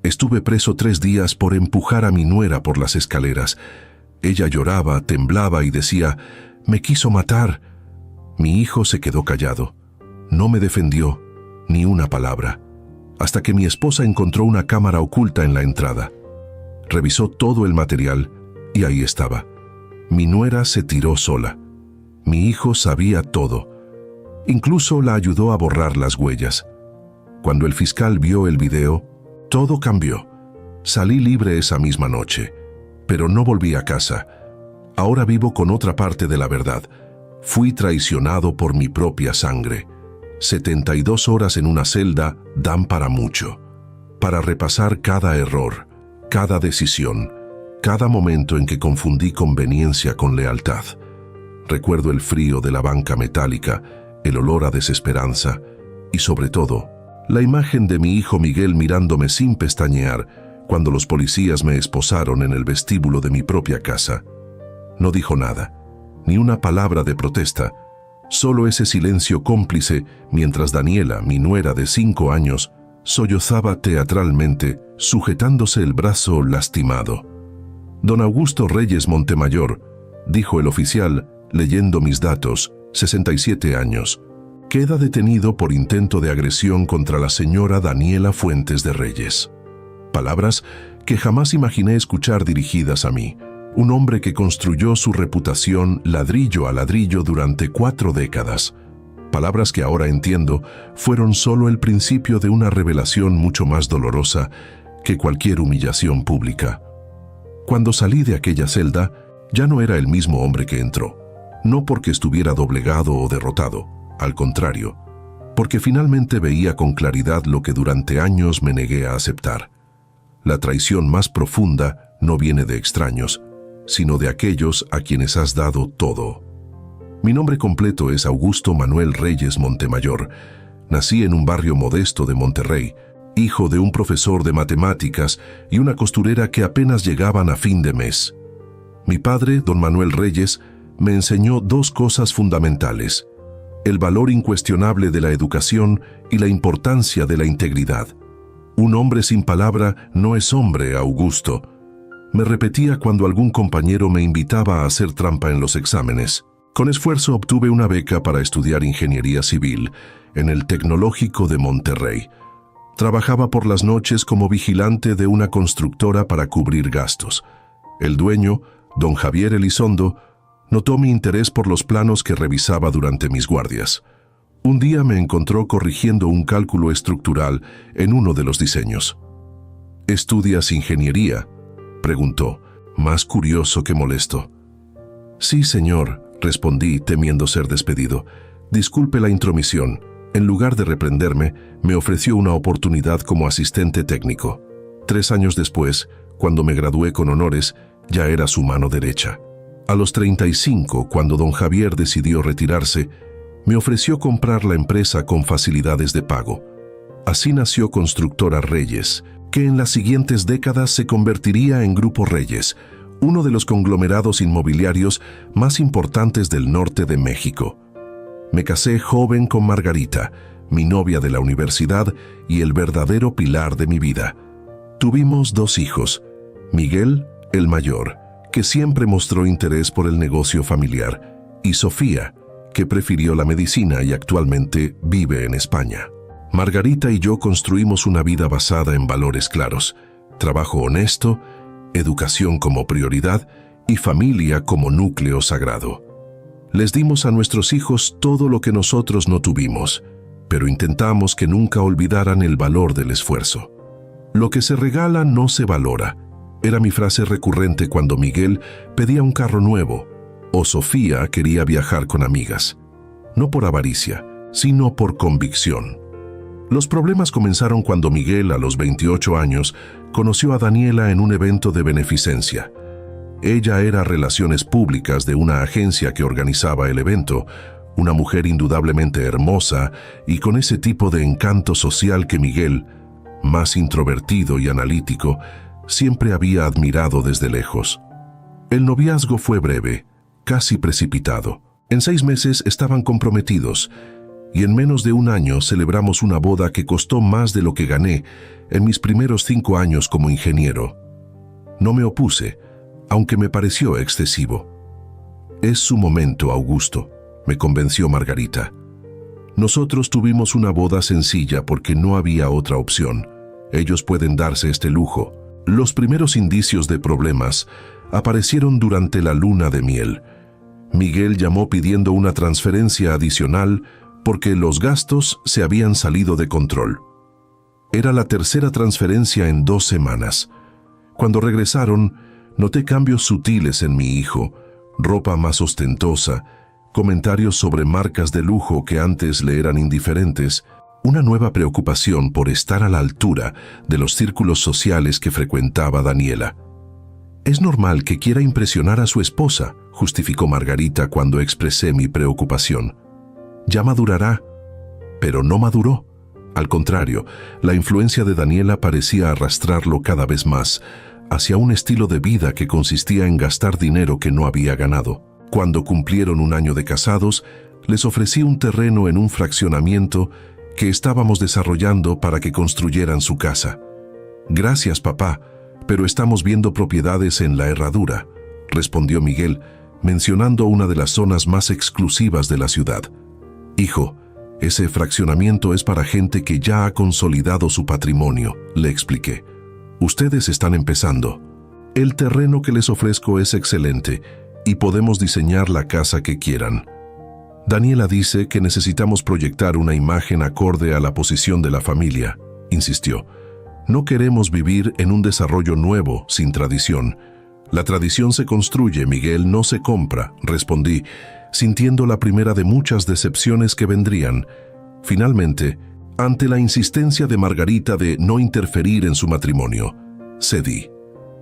Estuve preso 3 días por empujar a mi nuera por las escaleras. Ella lloraba, temblaba y decía, «Me quiso matar». Mi hijo se quedó callado. No me defendió, ni una palabra, hasta que mi esposa encontró una cámara oculta en la entrada. Revisó todo el material y ahí estaba. Mi nuera se tiró sola. Mi hijo sabía todo. Incluso la ayudó a borrar las huellas. Cuando el fiscal vio el video, todo cambió. Salí libre esa misma noche, pero no volví a casa. Ahora vivo con otra parte de la verdad. Fui traicionado por mi propia sangre. 72 horas en una celda dan para mucho, para repasar cada error, cada decisión, cada momento en que confundí conveniencia con lealtad. Recuerdo el frío de la banca metálica, el olor a desesperanza y, sobre todo, la imagen de mi hijo Miguel mirándome sin pestañear cuando los policías me esposaron en el vestíbulo de mi propia casa. No dijo nada, ni una palabra de protesta, solo ese silencio cómplice mientras Daniela, mi nuera de 5 años, sollozaba teatralmente, sujetándose el brazo lastimado. «Don Augusto Reyes Montemayor», dijo el oficial, leyendo mis datos, 67 años, «queda detenido por intento de agresión contra la señora Daniela Fuentes de Reyes». Palabras que jamás imaginé escuchar dirigidas a mí, un hombre que construyó su reputación ladrillo a ladrillo durante 4 décadas. Palabras que ahora entiendo fueron solo el principio de una revelación mucho más dolorosa que cualquier humillación pública. Cuando salí de aquella celda, ya no era el mismo hombre que entró. No porque estuviera doblegado o derrotado, al contrario, porque finalmente veía con claridad lo que durante años me negué a aceptar. La traición más profunda no viene de extraños, sino de aquellos a quienes has dado todo. Mi nombre completo es Augusto Manuel Reyes Montemayor. Nací en un barrio modesto de Monterrey, hijo de un profesor de matemáticas y una costurera que apenas llegaban a fin de mes. Mi padre, don Manuel Reyes, me enseñó 2 cosas fundamentales: el valor incuestionable de la educación y la importancia de la integridad. Un hombre sin palabra no es hombre, Augusto. Me repetía cuando algún compañero me invitaba a hacer trampa en los exámenes. Con esfuerzo obtuve una beca para estudiar ingeniería civil en el Tecnológico de Monterrey. Trabajaba por las noches como vigilante de una constructora para cubrir gastos. El dueño, don Javier Elizondo, notó mi interés por los planos que revisaba durante mis guardias. Un día me encontró corrigiendo un cálculo estructural en uno de los diseños. «¿Estudias ingeniería?», preguntó, más curioso que molesto. «Sí, señor», respondí, temiendo ser despedido. «Disculpe la intromisión». En lugar de reprenderme, me ofreció una oportunidad como asistente técnico. 3 años después, cuando me gradué con honores, ya era su mano derecha. A los 35, cuando don Javier decidió retirarse, me ofreció comprar la empresa con facilidades de pago. Así nació Constructora Reyes, que en las siguientes décadas se convertiría en Grupo Reyes, uno de los conglomerados inmobiliarios más importantes del norte de México. Me casé joven con Margarita, mi novia de la universidad y el verdadero pilar de mi vida. Tuvimos 2 hijos, Miguel, el mayor, que siempre mostró interés por el negocio familiar, y Sofía, que prefirió la medicina y actualmente vive en España. Margarita y yo construimos una vida basada en valores claros: trabajo honesto, educación como prioridad y familia como núcleo sagrado. Les dimos a nuestros hijos todo lo que nosotros no tuvimos, pero intentamos que nunca olvidaran el valor del esfuerzo. Lo que se regala no se valora. Era mi frase recurrente cuando Miguel pedía un carro nuevo o Sofía quería viajar con amigas. No por avaricia, sino por convicción. Los problemas comenzaron cuando Miguel, a los 28 años, conoció a Daniela en un evento de beneficencia. Ella era relaciones públicas de una agencia que organizaba el evento, una mujer indudablemente hermosa y con ese tipo de encanto social que Miguel, más introvertido y analítico, siempre había admirado desde lejos. El noviazgo fue breve, casi precipitado. En 6 meses estaban comprometidos, y en menos de un año celebramos una boda que costó más de lo que gané en mis primeros 5 años como ingeniero. No me opuse, aunque me pareció excesivo. Es su momento, Augusto, me convenció Margarita. Nosotros tuvimos una boda sencilla porque no había otra opción. Ellos pueden darse este lujo. Los primeros indicios de problemas aparecieron durante la luna de miel. Miguel llamó pidiendo una transferencia adicional porque los gastos se habían salido de control. Era la tercera transferencia en 2 semanas. Cuando regresaron, noté cambios sutiles en mi hijo, ropa más ostentosa, comentarios sobre marcas de lujo que antes le eran indiferentes, una nueva preocupación por estar a la altura de los círculos sociales que frecuentaba Daniela. Es normal que quiera impresionar a su esposa, justificó Margarita cuando expresé mi preocupación. Ya madurará, pero no maduró. Al contrario, la influencia de Daniela parecía arrastrarlo cada vez más hacia un estilo de vida que consistía en gastar dinero que no había ganado. Cuando cumplieron 1 año de casados, les ofrecí un terreno en un fraccionamiento que estábamos desarrollando para que construyeran su casa. Gracias, papá, pero estamos viendo propiedades en La Herradura, respondió Miguel, mencionando una de las zonas más exclusivas de la ciudad. Hijo, ese fraccionamiento es para gente que ya ha consolidado su patrimonio, le expliqué. Ustedes están empezando. El terreno que les ofrezco es excelente y podemos diseñar la casa que quieran. Daniela dice que necesitamos proyectar una imagen acorde a la posición de la familia, insistió. No queremos vivir en un desarrollo nuevo, sin tradición. La tradición se construye, Miguel, no se compra, respondí, sintiendo la primera de muchas decepciones que vendrían. Finalmente, ante la insistencia de Margarita de no interferir en su matrimonio, cedí.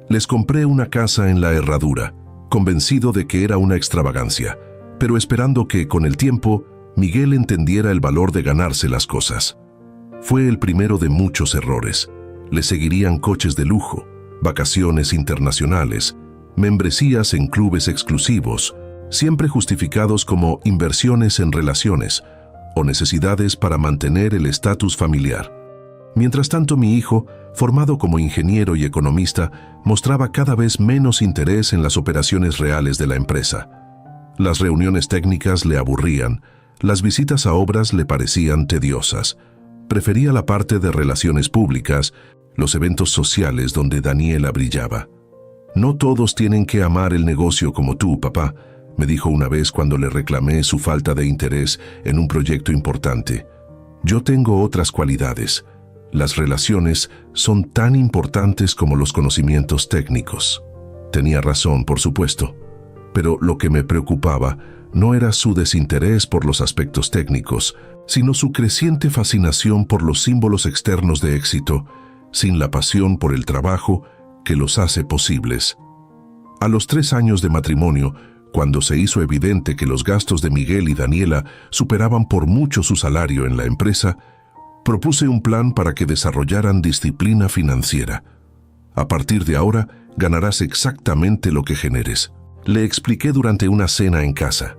Les compré una casa en La Herradura, convencido de que era una extravagancia, pero esperando que, con el tiempo, Miguel entendiera el valor de ganarse las cosas. Fue el primero de muchos errores. Le seguirían coches de lujo, vacaciones internacionales, membresías en clubes exclusivos, siempre justificados como inversiones en relaciones o necesidades para mantener el estatus familiar. Mientras tanto, mi hijo, formado como ingeniero y economista, mostraba cada vez menos interés en las operaciones reales de la empresa. Las reuniones técnicas le aburrían, las visitas a obras le parecían tediosas. Prefería la parte de relaciones públicas, los eventos sociales donde Daniela brillaba. No todos tienen que amar el negocio como tú, papá, me dijo una vez cuando le reclamé su falta de interés en un proyecto importante. Yo tengo otras cualidades. Las relaciones son tan importantes como los conocimientos técnicos. Tenía razón, por supuesto, pero lo que me preocupaba no era su desinterés por los aspectos técnicos, sino su creciente fascinación por los símbolos externos de éxito, sin la pasión por el trabajo que los hace posibles. A los 3 años de matrimonio, cuando se hizo evidente que los gastos de Miguel y Daniela superaban por mucho su salario en la empresa, propuse un plan para que desarrollaran disciplina financiera. A partir de ahora, ganarás exactamente lo que generes. Le expliqué durante una cena en casa.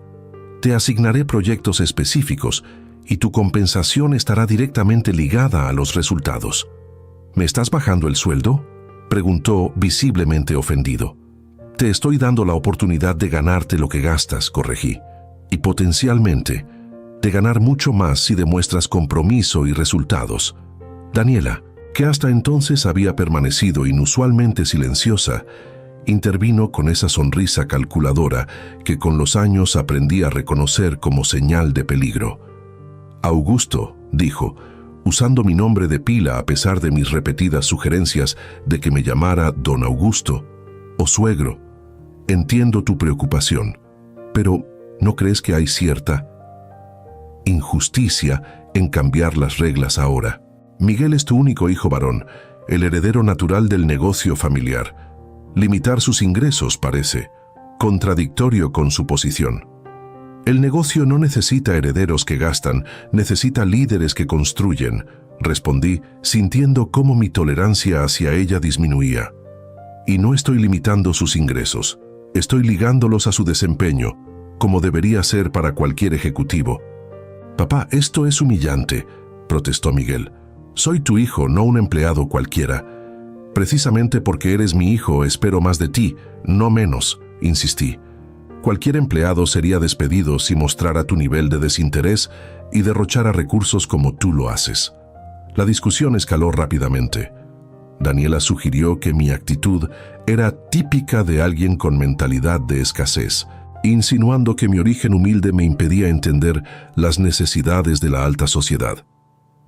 Te asignaré proyectos específicos y tu compensación estará directamente ligada a los resultados. ¿Me estás bajando el sueldo?, preguntó visiblemente ofendido. Te estoy dando la oportunidad de ganarte lo que gastas, corregí, y potencialmente de ganar mucho más si demuestras compromiso y resultados. Daniela, que hasta entonces había permanecido inusualmente silenciosa, intervino con esa sonrisa calculadora que con los años aprendí a reconocer como señal de peligro. Augusto, dijo, usando mi nombre de pila a pesar de mis repetidas sugerencias de que me llamara don Augusto o suegro. Entiendo tu preocupación, pero ¿no crees que hay cierta injusticia en cambiar las reglas ahora? Miguel es tu único hijo varón, el heredero natural del negocio familiar. Limitar sus ingresos parece contradictorio con su posición. El negocio no necesita herederos que gastan, necesita líderes que construyen, respondí, sintiendo cómo mi tolerancia hacia ella disminuía. Y no estoy limitando sus ingresos, estoy ligándolos a su desempeño, como debería ser para cualquier ejecutivo. «Papá, esto es humillante», protestó Miguel. «Soy tu hijo, no un empleado cualquiera. Precisamente porque eres mi hijo, espero más de ti, no menos», insistí. «Cualquier empleado sería despedido si mostrara tu nivel de desinterés y derrochara recursos como tú lo haces». La discusión escaló rápidamente. Daniela sugirió que mi actitud era típica de alguien con mentalidad de escasez, insinuando que mi origen humilde me impedía entender las necesidades de la alta sociedad.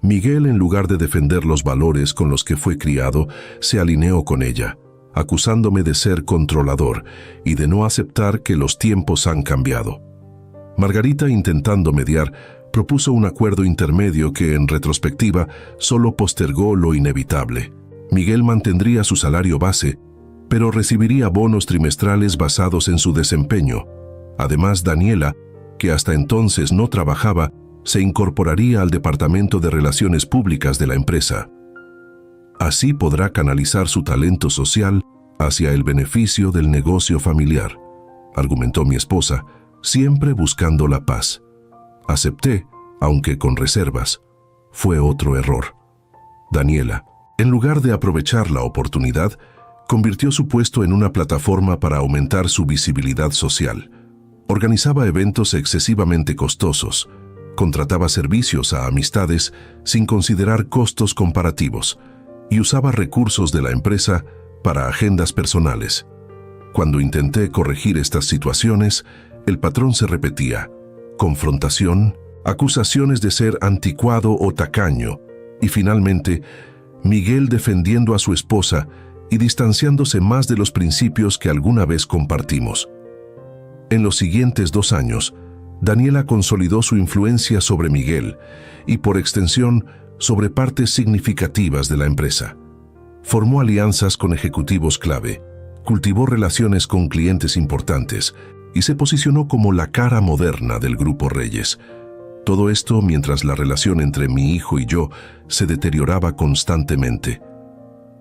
Miguel, en lugar de defender los valores con los que fue criado, se alineó con ella, acusándome de ser controlador y de no aceptar que los tiempos han cambiado. Margarita, intentando mediar, propuso un acuerdo intermedio que, en retrospectiva, solo postergó lo inevitable. Miguel mantendría su salario base, pero recibiría bonos trimestrales basados en su desempeño. Además, Daniela, que hasta entonces no trabajaba, se incorporaría al Departamento de Relaciones Públicas de la empresa. Así podrá canalizar su talento social hacia el beneficio del negocio familiar, argumentó mi esposa, siempre buscando la paz. Acepté, aunque con reservas. Fue otro error. Daniela, en lugar de aprovechar la oportunidad, convirtió su puesto en una plataforma para aumentar su visibilidad social. Organizaba eventos excesivamente costosos, contrataba servicios a amistades sin considerar costos comparativos y usaba recursos de la empresa para agendas personales. Cuando intenté corregir estas situaciones, el patrón se repetía: confrontación, acusaciones de ser anticuado o tacaño, y finalmente, Miguel defendiendo a su esposa y distanciándose más de los principios que alguna vez compartimos. En los siguientes 2 años, Daniela consolidó su influencia sobre Miguel y, por extensión, sobre partes significativas de la empresa. Formó alianzas con ejecutivos clave, cultivó relaciones con clientes importantes y se posicionó como la cara moderna del Grupo Reyes. Todo esto mientras la relación entre mi hijo y yo se deterioraba constantemente.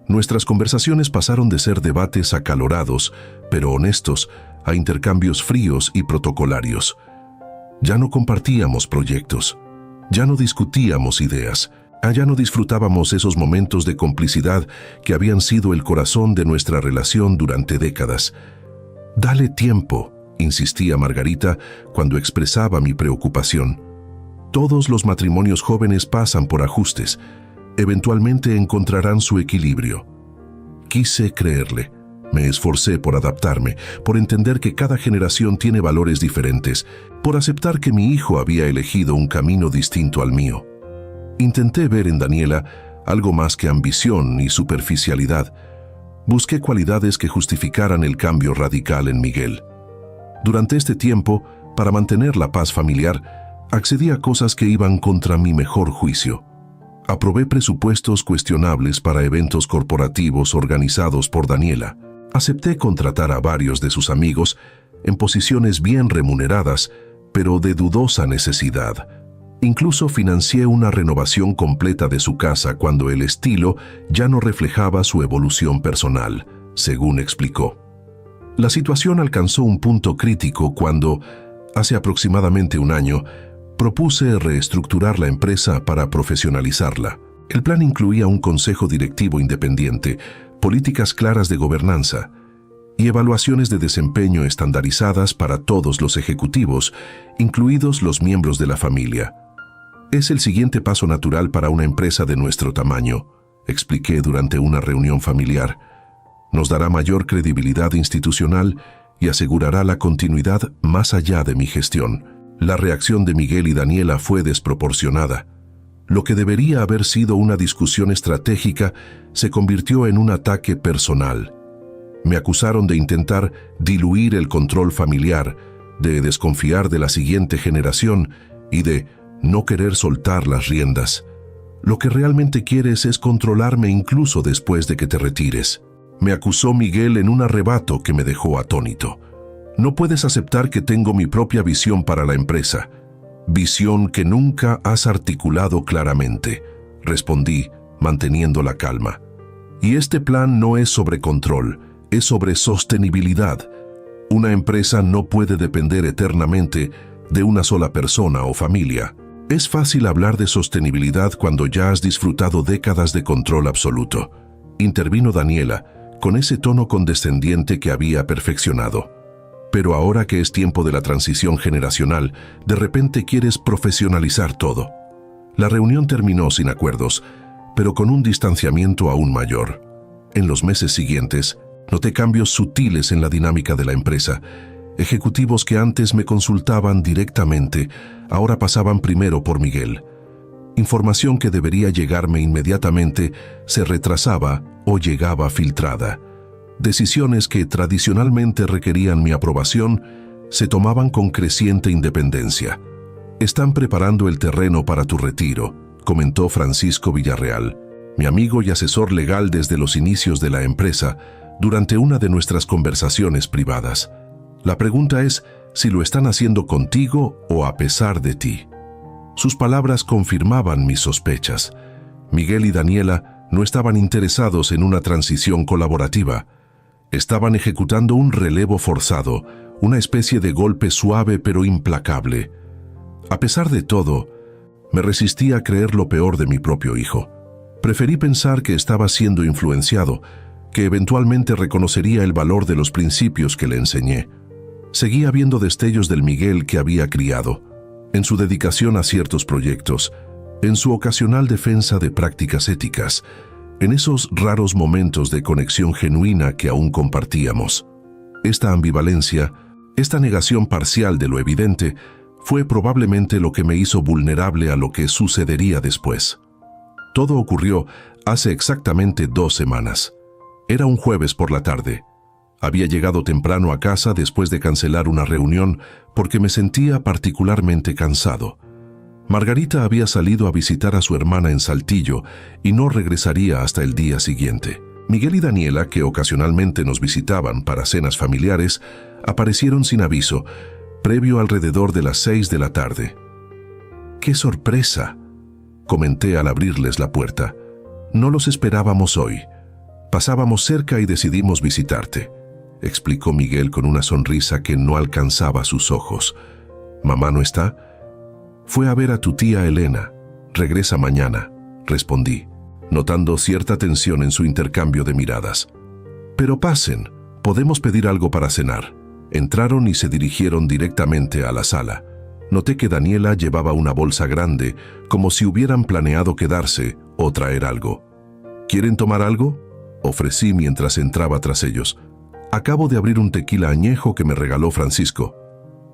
Nuestras conversaciones pasaron de ser debates acalorados, pero honestos, a intercambios fríos y protocolarios. Ya no compartíamos proyectos, ya no discutíamos ideas, ya no disfrutábamos esos momentos de complicidad que habían sido el corazón de nuestra relación durante décadas. «Dale tiempo», insistía Margarita cuando expresaba mi preocupación. «Todos los matrimonios jóvenes pasan por ajustes. Eventualmente encontrarán su equilibrio». Quise creerle. Me esforcé por adaptarme, por entender que cada generación tiene valores diferentes, por aceptar que mi hijo había elegido un camino distinto al mío. Intenté ver en Daniela algo más que ambición y superficialidad. Busqué cualidades que justificaran el cambio radical en Miguel. Durante este tiempo, para mantener la paz familiar, accedí a cosas que iban contra mi mejor juicio. Aprobé presupuestos cuestionables para eventos corporativos organizados por Daniela. Acepté contratar a varios de sus amigos en posiciones bien remuneradas, pero de dudosa necesidad. Incluso financié una renovación completa de su casa cuando el estilo ya no reflejaba su evolución personal, según explicó. La situación alcanzó un punto crítico cuando, hace aproximadamente 1 año, propuse reestructurar la empresa para profesionalizarla. El plan incluía un consejo directivo independiente, políticas claras de gobernanza y evaluaciones de desempeño estandarizadas para todos los ejecutivos, incluidos los miembros de la familia. «Es el siguiente paso natural para una empresa de nuestro tamaño», expliqué durante una reunión familiar. «Nos dará mayor credibilidad institucional y asegurará la continuidad más allá de mi gestión». La reacción de Miguel y Daniela fue desproporcionada. Lo que debería haber sido una discusión estratégica se convirtió en un ataque personal. Me acusaron de intentar diluir el control familiar, de desconfiar de la siguiente generación y de no querer soltar las riendas. Lo que realmente quieres es controlarme incluso después de que te retires. Me acusó Miguel en un arrebato que me dejó atónito. No puedes aceptar que tengo mi propia visión para la empresa. Visión que nunca has articulado claramente, respondí, manteniendo la calma. Y este plan no es sobre control, es sobre sostenibilidad. Una empresa no puede depender eternamente de una sola persona o familia. Es fácil hablar de sostenibilidad cuando ya has disfrutado décadas de control absoluto. Intervino Daniela, con ese tono condescendiente que había perfeccionado. Pero ahora que es tiempo de la transición generacional, de repente quieres profesionalizar todo. La reunión terminó sin acuerdos, pero con un distanciamiento aún mayor. En los meses siguientes, noté cambios sutiles en la dinámica de la empresa. Ejecutivos que antes me consultaban directamente, ahora pasaban primero por Miguel. Información que debería llegarme inmediatamente se retrasaba o llegaba filtrada. Decisiones que tradicionalmente requerían mi aprobación se tomaban con creciente independencia. «Están preparando el terreno para tu retiro», comentó Francisco Villarreal, mi amigo y asesor legal desde los inicios de la empresa, durante una de nuestras conversaciones privadas. La pregunta es si lo están haciendo contigo o a pesar de ti. Sus palabras confirmaban mis sospechas. Miguel y Daniela no estaban interesados en una transición colaborativa. Estaban ejecutando un relevo forzado, una especie de golpe suave pero implacable. A pesar de todo, me resistí a creer lo peor de mi propio hijo. Preferí pensar que estaba siendo influenciado, que eventualmente reconocería el valor de los principios que le enseñé. Seguía viendo destellos del Miguel que había criado, en su dedicación a ciertos proyectos, en su ocasional defensa de prácticas éticas, en esos raros momentos de conexión genuina que aún compartíamos. Esta ambivalencia, esta negación parcial de lo evidente, fue probablemente lo que me hizo vulnerable a lo que sucedería después. Todo ocurrió hace exactamente 2 semanas. Era un jueves por la tarde. Había llegado temprano a casa después de cancelar una reunión porque me sentía particularmente cansado. Margarita había salido a visitar a su hermana en Saltillo y no regresaría hasta el día siguiente. Miguel y Daniela, que ocasionalmente nos visitaban para cenas familiares, aparecieron sin aviso, previo alrededor de las 6 de la tarde. ¡Qué sorpresa!, comenté al abrirles la puerta. No los esperábamos hoy. Pasábamos cerca y decidimos visitarte, explicó Miguel con una sonrisa que no alcanzaba sus ojos. ¿Mamá no está? Fue a ver a tu tía Elena. Regresa mañana, respondí, notando cierta tensión en su intercambio de miradas. Pero pasen, podemos pedir algo para cenar. Entraron y se dirigieron directamente a la sala. Noté que Daniela llevaba una bolsa grande, como si hubieran planeado quedarse o traer algo. ¿Quieren tomar algo?, ofrecí mientras entraba tras ellos. Acabo de abrir un tequila añejo que me regaló Francisco.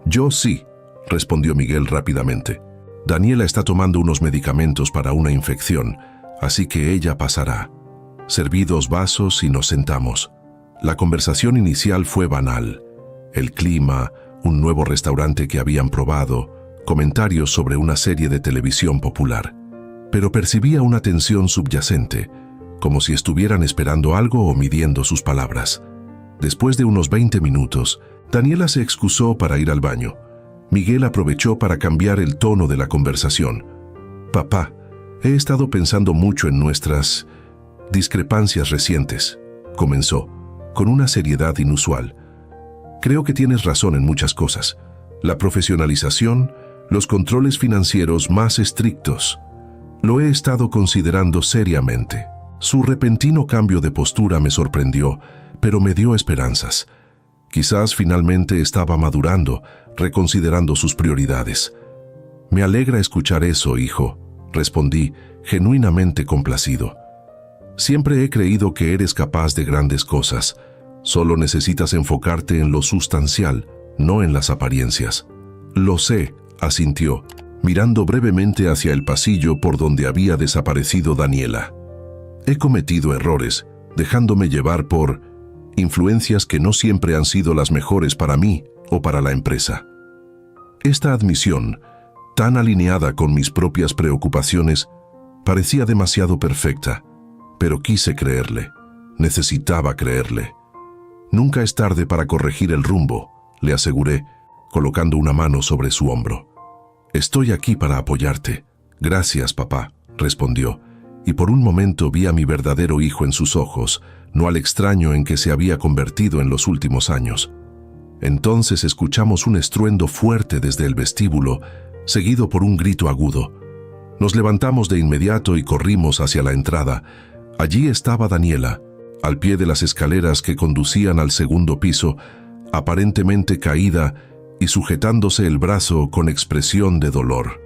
Yo sí, respondió Miguel rápidamente. Daniela está tomando unos medicamentos para una infección, así que ella pasará. Serví 2 vasos y nos sentamos. La conversación inicial fue banal. El clima, un nuevo restaurante que habían probado, comentarios sobre una serie de televisión popular. Pero percibía una tensión subyacente, como si estuvieran esperando algo o midiendo sus palabras. Después de unos 20 minutos, Daniela se excusó para ir al baño. Miguel aprovechó para cambiar el tono de la conversación. «Papá, he estado pensando mucho en nuestras discrepancias recientes», comenzó, con una seriedad inusual. «Creo que tienes razón en muchas cosas. La profesionalización, los controles financieros más estrictos. Lo he estado considerando seriamente». Su repentino cambio de postura me sorprendió, pero me dio esperanzas. Quizás finalmente estaba madurando, reconsiderando sus prioridades. «Me alegra escuchar eso, hijo», respondí, genuinamente complacido. «Siempre he creído que eres capaz de grandes cosas. Solo necesitas enfocarte en lo sustancial, no en las apariencias». «Lo sé», asintió, mirando brevemente hacia el pasillo por donde había desaparecido Daniela. «He cometido errores, dejándome llevar por influencias que no siempre han sido las mejores para mí o para la empresa». Esta admisión, tan alineada con mis propias preocupaciones, parecía demasiado perfecta, pero quise creerle. Necesitaba creerle. «Nunca es tarde para corregir el rumbo», le aseguré, colocando una mano sobre su hombro. «Estoy aquí para apoyarte». «Gracias, papá», respondió, y por un momento vi a mi verdadero hijo en sus ojos, no al extraño en que se había convertido en los últimos años. Entonces escuchamos un estruendo fuerte desde el vestíbulo seguido por un grito agudo. Nos levantamos de inmediato y corrimos hacia la entrada. Allí estaba Daniela, al pie de las escaleras que conducían al segundo piso, aparentemente caída y sujetándose el brazo con expresión de dolor.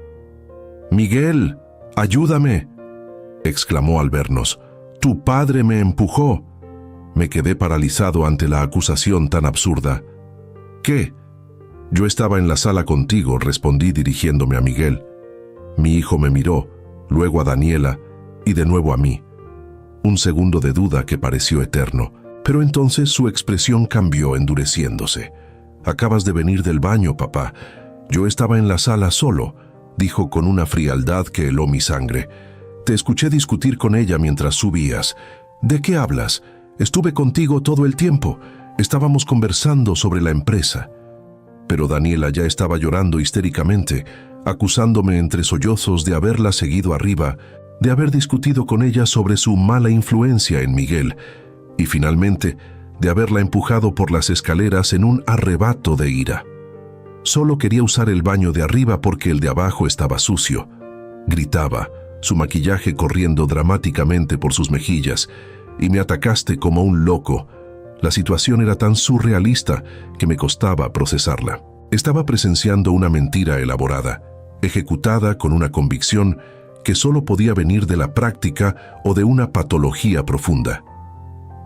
«¡Miguel, ayúdame!», exclamó al vernos. «¡Tu padre me empujó!». Me quedé paralizado ante la acusación tan absurda. «¿Qué?». «Yo estaba en la sala contigo», respondí dirigiéndome a Miguel. Mi hijo me miró, luego a Daniela y de nuevo a mí. Un segundo de duda que pareció eterno, pero entonces su expresión cambió endureciéndose. «Acabas de venir del baño, papá. Yo estaba en la sala solo», dijo con una frialdad que heló mi sangre. «Te escuché discutir con ella mientras subías. ¿De qué hablas? Estuve contigo todo el tiempo. Estábamos conversando sobre la empresa». Pero Daniela ya estaba llorando histéricamente, acusándome entre sollozos de haberla seguido arriba, de haber discutido con ella sobre su mala influencia en Miguel y finalmente de haberla empujado por las escaleras en un arrebato de ira. Solo quería usar el baño de arriba porque el de abajo estaba sucio. Gritaba, su maquillaje corriendo dramáticamente por sus mejillas, y me atacaste como un loco. La situación era tan surrealista que me costaba procesarla. Estaba presenciando una mentira elaborada, ejecutada con una convicción que solo podía venir de la práctica o de una patología profunda.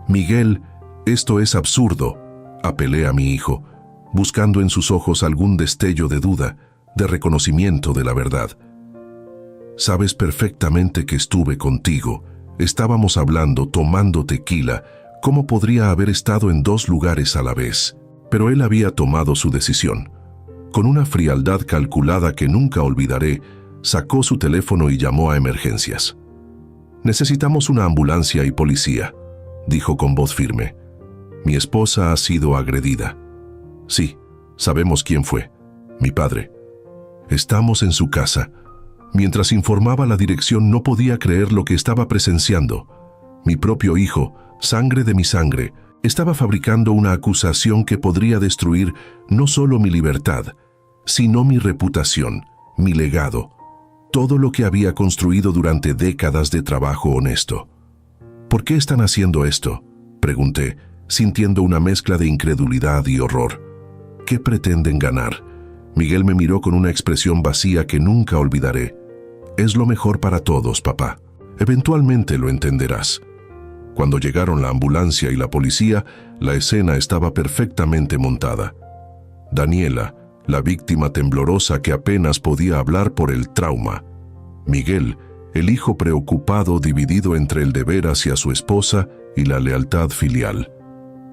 «Miguel, esto es absurdo», apelé a mi hijo, buscando en sus ojos algún destello de duda, de reconocimiento de la verdad. «Sabes perfectamente que estuve contigo. Estábamos hablando, tomando tequila. ¿Cómo podría haber estado en dos lugares a la vez?». Pero él había tomado su decisión. Con una frialdad calculada que nunca olvidaré, sacó su teléfono y llamó a emergencias. «Necesitamos una ambulancia y policía», dijo con voz firme. «Mi esposa ha sido agredida». «Sí, sabemos quién fue. Mi padre». «Estamos en su casa». Mientras informaba la dirección no podía creer lo que estaba presenciando. Mi propio hijo, sangre de mi sangre, estaba fabricando una acusación que podría destruir no solo mi libertad, sino mi reputación, mi legado, todo lo que había construido durante décadas de trabajo honesto. «¿Por qué están haciendo esto?», pregunté, sintiendo una mezcla de incredulidad y horror. «¿Qué pretenden ganar?». Miguel me miró con una expresión vacía que nunca olvidaré. «Es lo mejor para todos, papá. Eventualmente lo entenderás». Cuando llegaron la ambulancia y la policía, la escena estaba perfectamente montada. Daniela, la víctima temblorosa que apenas podía hablar por el trauma. Miguel, el hijo preocupado dividido entre el deber hacia su esposa y la lealtad filial.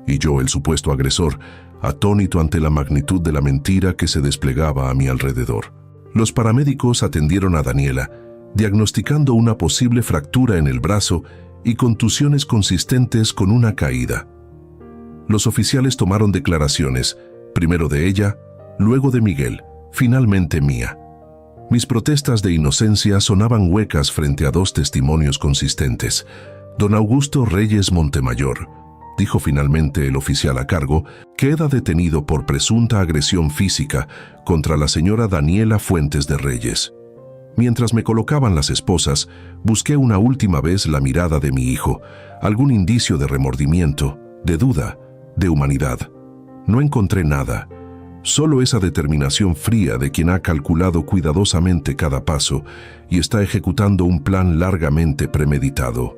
Y yo, el supuesto agresor, atónito ante la magnitud de la mentira que se desplegaba a mi alrededor. Los paramédicos atendieron a Daniela, diagnosticando una posible fractura en el brazo y contusiones consistentes con una caída. Los oficiales tomaron declaraciones, primero de ella, luego de Miguel, finalmente mía. Mis protestas de inocencia sonaban huecas frente a dos testimonios consistentes. «Don Augusto Reyes Montemayor», dijo finalmente el oficial a cargo, «queda detenido por presunta agresión física contra la señora Daniela Fuentes de Reyes». Mientras me colocaban las esposas, busqué una última vez la mirada de mi hijo, algún indicio de remordimiento, de duda, de humanidad. No encontré nada, solo esa determinación fría de quien ha calculado cuidadosamente cada paso y está ejecutando un plan largamente premeditado.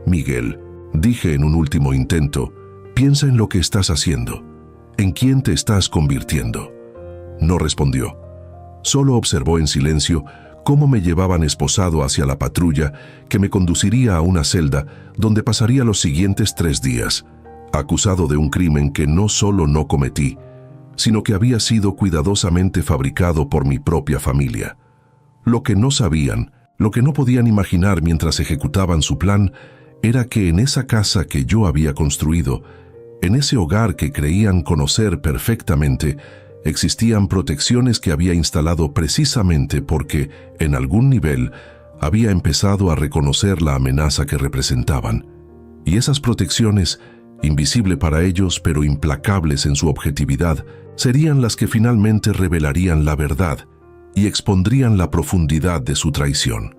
«Miguel», dije en un último intento, «piensa en lo que estás haciendo, en quién te estás convirtiendo». No respondió, solo observó en silencio cómo me llevaban esposado hacia la patrulla que me conduciría a una celda donde pasaría los siguientes 3 días, acusado de un crimen que no solo no cometí, sino que había sido cuidadosamente fabricado por mi propia familia. Lo que no sabían, lo que no podían imaginar mientras ejecutaban su plan, era que en esa casa que yo había construido, en ese hogar que creían conocer perfectamente, existían protecciones que había instalado precisamente porque, en algún nivel, había empezado a reconocer la amenaza que representaban. Y esas protecciones, invisible para ellos pero implacables en su objetividad, serían las que finalmente revelarían la verdad, y expondrían la profundidad de su traición.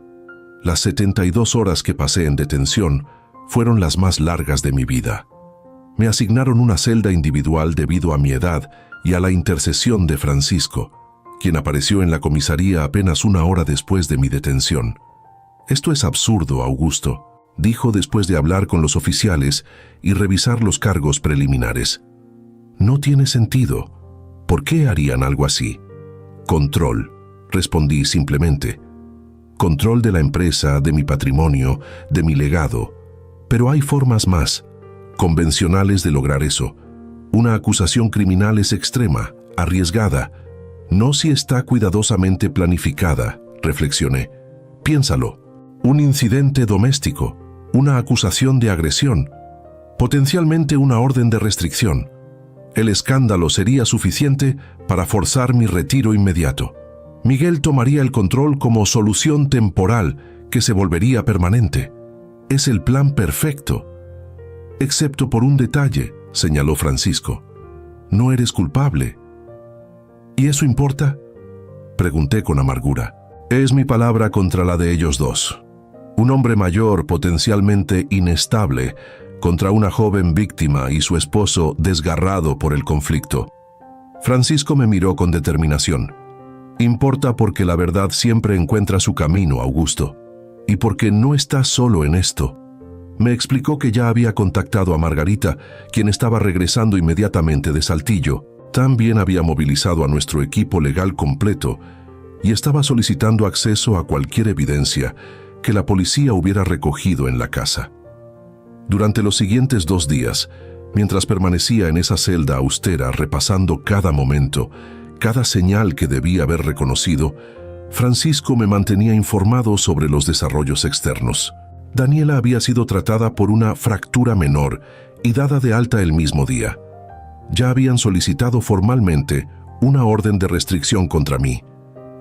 Las 72 horas que pasé en detención fueron las más largas de mi vida. Me asignaron una celda individual debido a mi edad y a la intercesión de Francisco, quien apareció en la comisaría apenas una hora después de mi detención. «Esto es absurdo, Augusto», dijo después de hablar con los oficiales y revisar los cargos preliminares. «No tiene sentido. ¿Por qué harían algo así?» «Control», respondí simplemente. «Control de la empresa, de mi patrimonio, de mi legado. Pero hay formas más convencionales de lograr eso. Una acusación criminal es extrema, arriesgada. No si está cuidadosamente planificada», reflexioné. «Piénsalo. Un incidente doméstico, una acusación de agresión, potencialmente una orden de restricción. El escándalo sería suficiente para forzar mi retiro inmediato. Miguel tomaría el control como solución temporal que se volvería permanente. Es el plan perfecto. Excepto por un detalle», señaló Francisco. «No eres culpable». «¿Y eso importa?», pregunté con amargura. «Es mi palabra contra la de ellos dos. Un hombre mayor, potencialmente inestable, contra una joven víctima y su esposo desgarrado por el conflicto». Francisco me miró con determinación. «Importa porque la verdad siempre encuentra su camino, Augusto. Y porque no estás solo en esto». Me explicó que ya había contactado a Margarita, quien estaba regresando inmediatamente de Saltillo. También había movilizado a nuestro equipo legal completo y estaba solicitando acceso a cualquier evidencia que la policía hubiera recogido en la casa. Durante los siguientes 2 días, mientras permanecía en esa celda austera repasando cada momento, cada señal que debía haber reconocido, Francisco me mantenía informado sobre los desarrollos externos. Daniela había sido tratada por una fractura menor y dada de alta el mismo día. Ya habían solicitado formalmente una orden de restricción contra mí.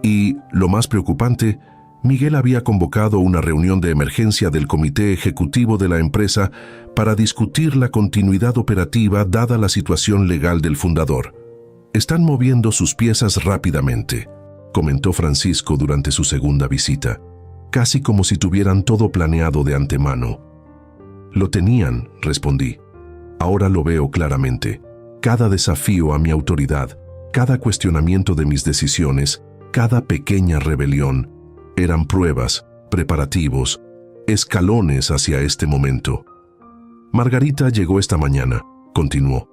Y, lo más preocupante, Miguel había convocado una reunión de emergencia del comité ejecutivo de la empresa para discutir la continuidad operativa dada la situación legal del fundador. «Están moviendo sus piezas rápidamente», comentó Francisco durante su segunda visita, casi como si tuvieran todo planeado de antemano. «Lo tenían», respondí. «Ahora lo veo claramente. Cada desafío a mi autoridad, cada cuestionamiento de mis decisiones, cada pequeña rebelión, eran pruebas, preparativos, escalones hacia este momento». «Margarita llegó esta mañana», continuó.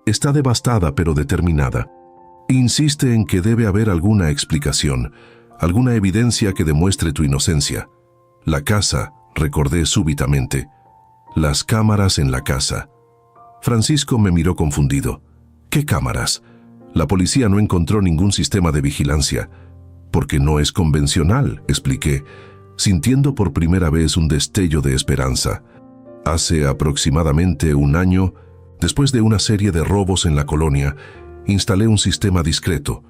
«Está devastada pero determinada. Insiste en que debe haber alguna explicación, alguna evidencia que demuestre tu inocencia. La casa», recordé súbitamente. «Las cámaras en la casa». Francisco me miró confundido. «¿Qué cámaras? La policía no encontró ningún sistema de vigilancia». «Porque no es convencional», expliqué, sintiendo por primera vez un destello de esperanza. «Hace aproximadamente 1 año, después de una serie de robos en la colonia, instalé un sistema discreto.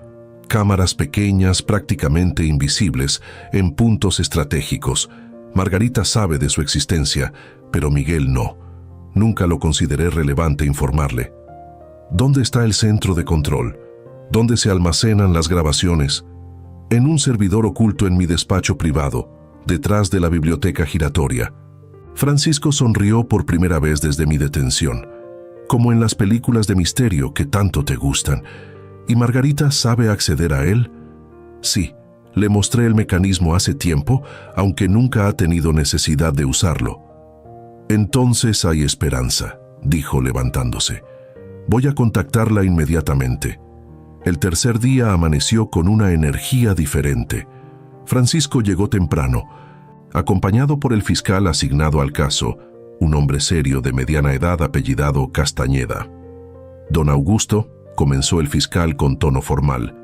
Cámaras pequeñas, prácticamente invisibles, en puntos estratégicos. Margarita sabe de su existencia, pero Miguel no. Nunca lo consideré relevante informarle. ¿Dónde está el centro de control? ¿Dónde se almacenan las grabaciones?» «En un servidor oculto en mi despacho privado, detrás de la biblioteca giratoria». Francisco sonrió por primera vez desde mi detención, como en las películas de misterio que tanto te gustan. «¿Y Margarita sabe acceder a él?» «Sí, le mostré el mecanismo hace tiempo, aunque nunca ha tenido necesidad de usarlo». «Entonces hay esperanza», dijo levantándose. «Voy a contactarla inmediatamente». El tercer día amaneció con una energía diferente. Francisco llegó temprano, acompañado por el fiscal asignado al caso, un hombre serio de mediana edad apellidado Castañeda. «Don Augusto», comenzó el fiscal con tono formal,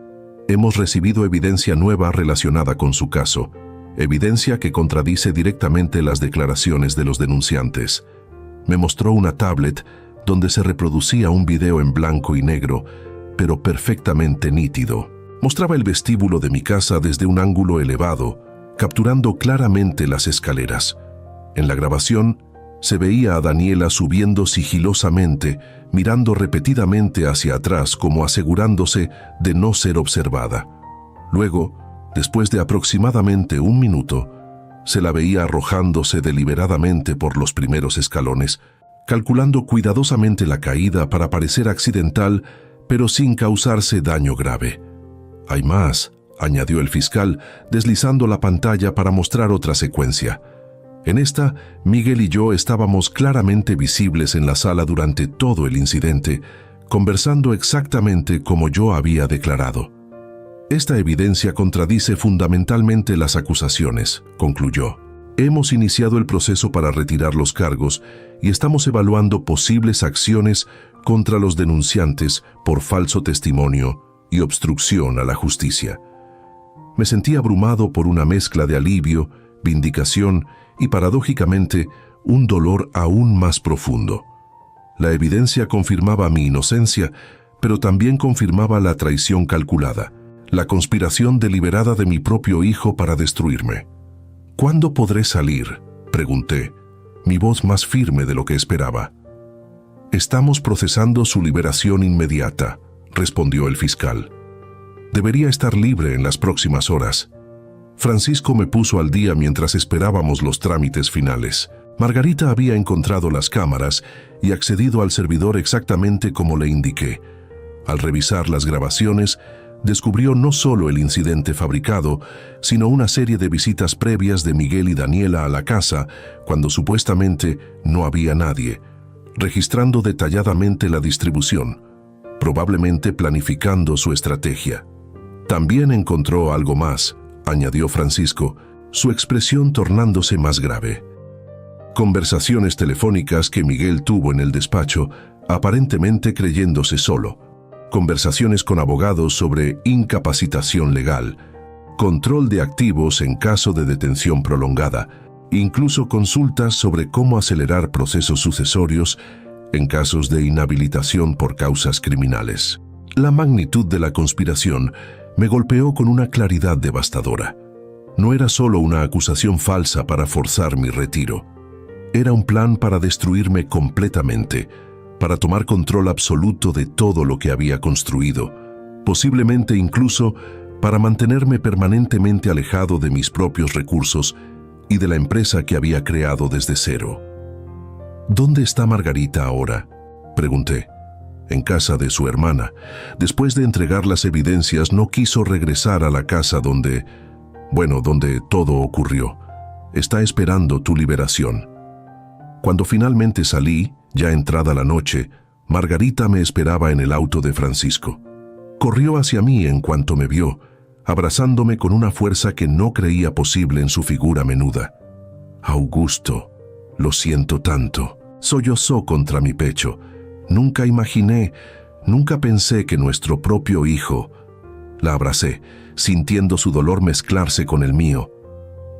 «hemos recibido evidencia nueva relacionada con su caso, evidencia que contradice directamente las declaraciones de los denunciantes». Me mostró una tablet donde se reproducía un video en blanco y negro, pero perfectamente nítido. Mostraba el vestíbulo de mi casa desde un ángulo elevado, capturando claramente las escaleras. En la grabación se veía a Daniela subiendo sigilosamente, mirando repetidamente hacia atrás como asegurándose de no ser observada. Luego, Después de aproximadamente 1 minuto, se la veía arrojándose deliberadamente por los primeros escalones, calculando cuidadosamente la caída para parecer accidental, pero sin causarse daño grave. «Hay más», añadió el fiscal, deslizando la pantalla para mostrar otra secuencia. En esta, Miguel y yo estábamos claramente visibles en la sala durante todo el incidente, conversando exactamente como yo había declarado. «Esta evidencia contradice fundamentalmente las acusaciones», concluyó. «Hemos iniciado el proceso para retirar los cargos y estamos evaluando posibles acciones contra los denunciantes por falso testimonio y obstrucción a la justicia». Me sentí abrumado por una mezcla de alivio, vindicación y, paradójicamente, un dolor aún más profundo. La evidencia confirmaba mi inocencia, pero también confirmaba la traición calculada, la conspiración deliberada de mi propio hijo para destruirme. «¿Cuándo podré salir?», pregunté, mi voz más firme de lo que esperaba. «Estamos procesando su liberación inmediata», respondió el fiscal. «Debería estar libre en las próximas horas». Francisco me puso al día mientras esperábamos los trámites finales. Margarita había encontrado las cámaras y accedido al servidor exactamente como le indiqué. Al revisar las grabaciones, descubrió no solo el incidente fabricado, sino una serie de visitas previas de Miguel y Daniela a la casa, cuando supuestamente no había nadie, registrando detalladamente la distribución, probablemente planificando su estrategia. «También encontró algo más», añadió Francisco, su expresión tornándose más grave. «Conversaciones telefónicas que Miguel tuvo en el despacho, aparentemente creyéndose solo. Conversaciones con abogados sobre incapacitación legal, control de activos en caso de detención prolongada, incluso consultas sobre cómo acelerar procesos sucesorios en casos de inhabilitación por causas criminales». La magnitud de la conspiración me golpeó con una claridad devastadora. No era solo una acusación falsa para forzar mi retiro. Era un plan para destruirme completamente, para tomar control absoluto de todo lo que había construido, posiblemente incluso para mantenerme permanentemente alejado de mis propios recursos y de la empresa que había creado desde cero. «¿Dónde está Margarita ahora?», pregunté. «En casa de su hermana. Después de entregar las evidencias, no quiso regresar a la casa donde todo ocurrió. Está esperando tu liberación». Cuando finalmente salí, ya entrada la noche, Margarita me esperaba en el auto de Francisco. Corrió hacia mí en cuanto me vio, abrazándome con una fuerza que no creía posible en su figura menuda. «Augusto, lo siento tanto», sollozó contra mi pecho. «Nunca imaginé, nunca pensé que nuestro propio hijo». La abracé, sintiendo su dolor mezclarse con el mío.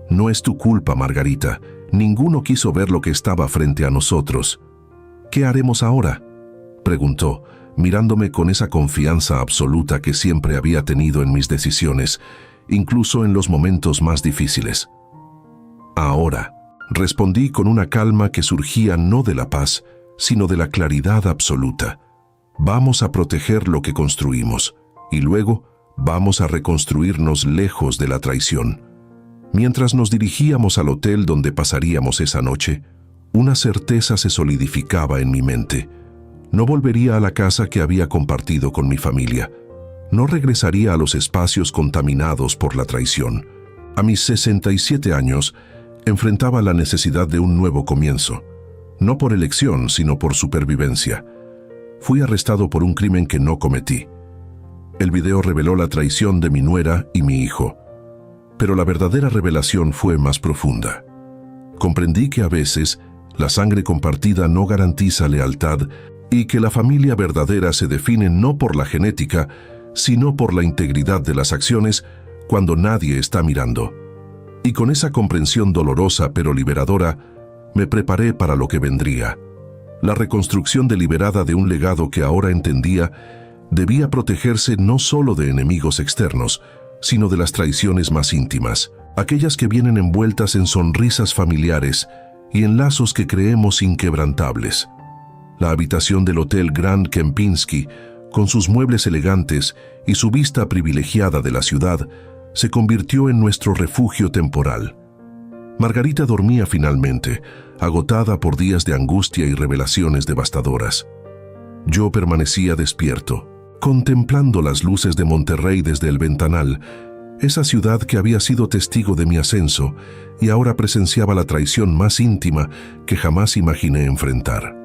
«No es tu culpa, Margarita. Ninguno quiso ver lo que estaba frente a nosotros». «¿Qué haremos ahora?», preguntó, mirándome con esa confianza absoluta que siempre había tenido en mis decisiones, incluso en los momentos más difíciles. «Ahora», respondí con una calma que surgía no de la paz, sino de la claridad absoluta. «Vamos a proteger lo que construimos, y luego vamos a reconstruirnos lejos de la traición». Mientras nos dirigíamos al hotel donde pasaríamos esa noche, una certeza se solidificaba en mi mente. No volvería a la casa que había compartido con mi familia. No regresaría a los espacios contaminados por la traición. A mis 67 años, enfrentaba la necesidad de un nuevo comienzo. No por elección, sino por supervivencia. Fui arrestado por un crimen que no cometí. El video reveló la traición de mi nuera y mi hijo. Pero la verdadera revelación fue más profunda. Comprendí que a veces la sangre compartida no garantiza lealtad y que la familia verdadera se define no por la genética, sino por la integridad de las acciones cuando nadie está mirando. Y con esa comprensión dolorosa pero liberadora, me preparé para lo que vendría. La reconstrucción deliberada de un legado que ahora entendía debía protegerse no solo de enemigos externos, sino de las traiciones más íntimas, aquellas que vienen envueltas en sonrisas familiares y en lazos que creemos inquebrantables. La habitación del Hotel Grand Kempinski, con sus muebles elegantes y su vista privilegiada de la ciudad, se convirtió en nuestro refugio temporal. Margarita dormía finalmente, agotada por días de angustia y revelaciones devastadoras. Yo permanecía despierto, contemplando las luces de Monterrey desde el ventanal, esa ciudad que había sido testigo de mi ascenso y ahora presenciaba la traición más íntima que jamás imaginé enfrentar.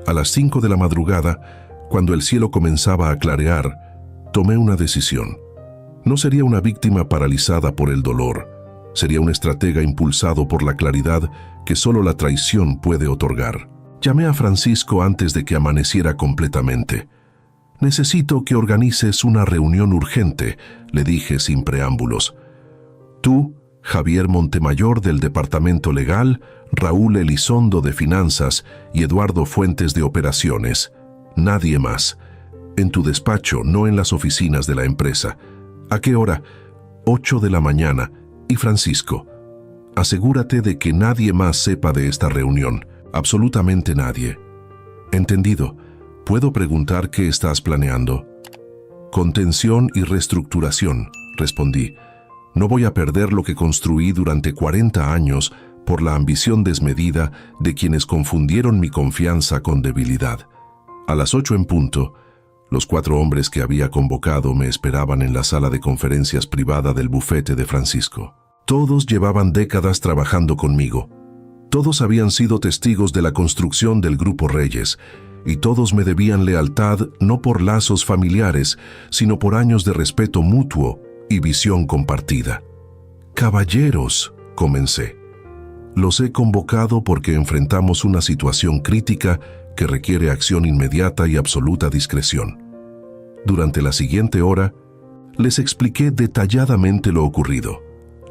A las 5 de la madrugada, cuando el cielo comenzaba a clarear, tomé una decisión. No sería una víctima paralizada por el dolor, sería un estratega impulsado por la claridad que solo la traición puede otorgar. Llamé a Francisco antes de que amaneciera completamente. «Necesito que organices una reunión urgente», le dije sin preámbulos. «Tú, Javier Montemayor del Departamento Legal, Raúl Elizondo de Finanzas y Eduardo Fuentes de Operaciones. Nadie más. En tu despacho, no en las oficinas de la empresa. ¿A qué hora? 8 de la mañana. Y Francisco, asegúrate de que nadie más sepa de esta reunión. Absolutamente nadie». «Entendido. ¿Puedo preguntar qué estás planeando?» «Contención y reestructuración», respondí. «No voy a perder lo que construí durante 40 años por la ambición desmedida de quienes confundieron mi confianza con debilidad». A las 8 en punto, los 4 hombres que había convocado me esperaban en la sala de conferencias privada del bufete de Francisco. Todos llevaban décadas trabajando conmigo. Todos habían sido testigos de la construcción del Grupo Reyes, y todos me debían lealtad no por lazos familiares, sino por años de respeto mutuo y visión compartida. «Caballeros», comencé. «Los he convocado porque enfrentamos una situación crítica que requiere acción inmediata y absoluta discreción». Durante la siguiente hora, les expliqué detalladamente lo ocurrido,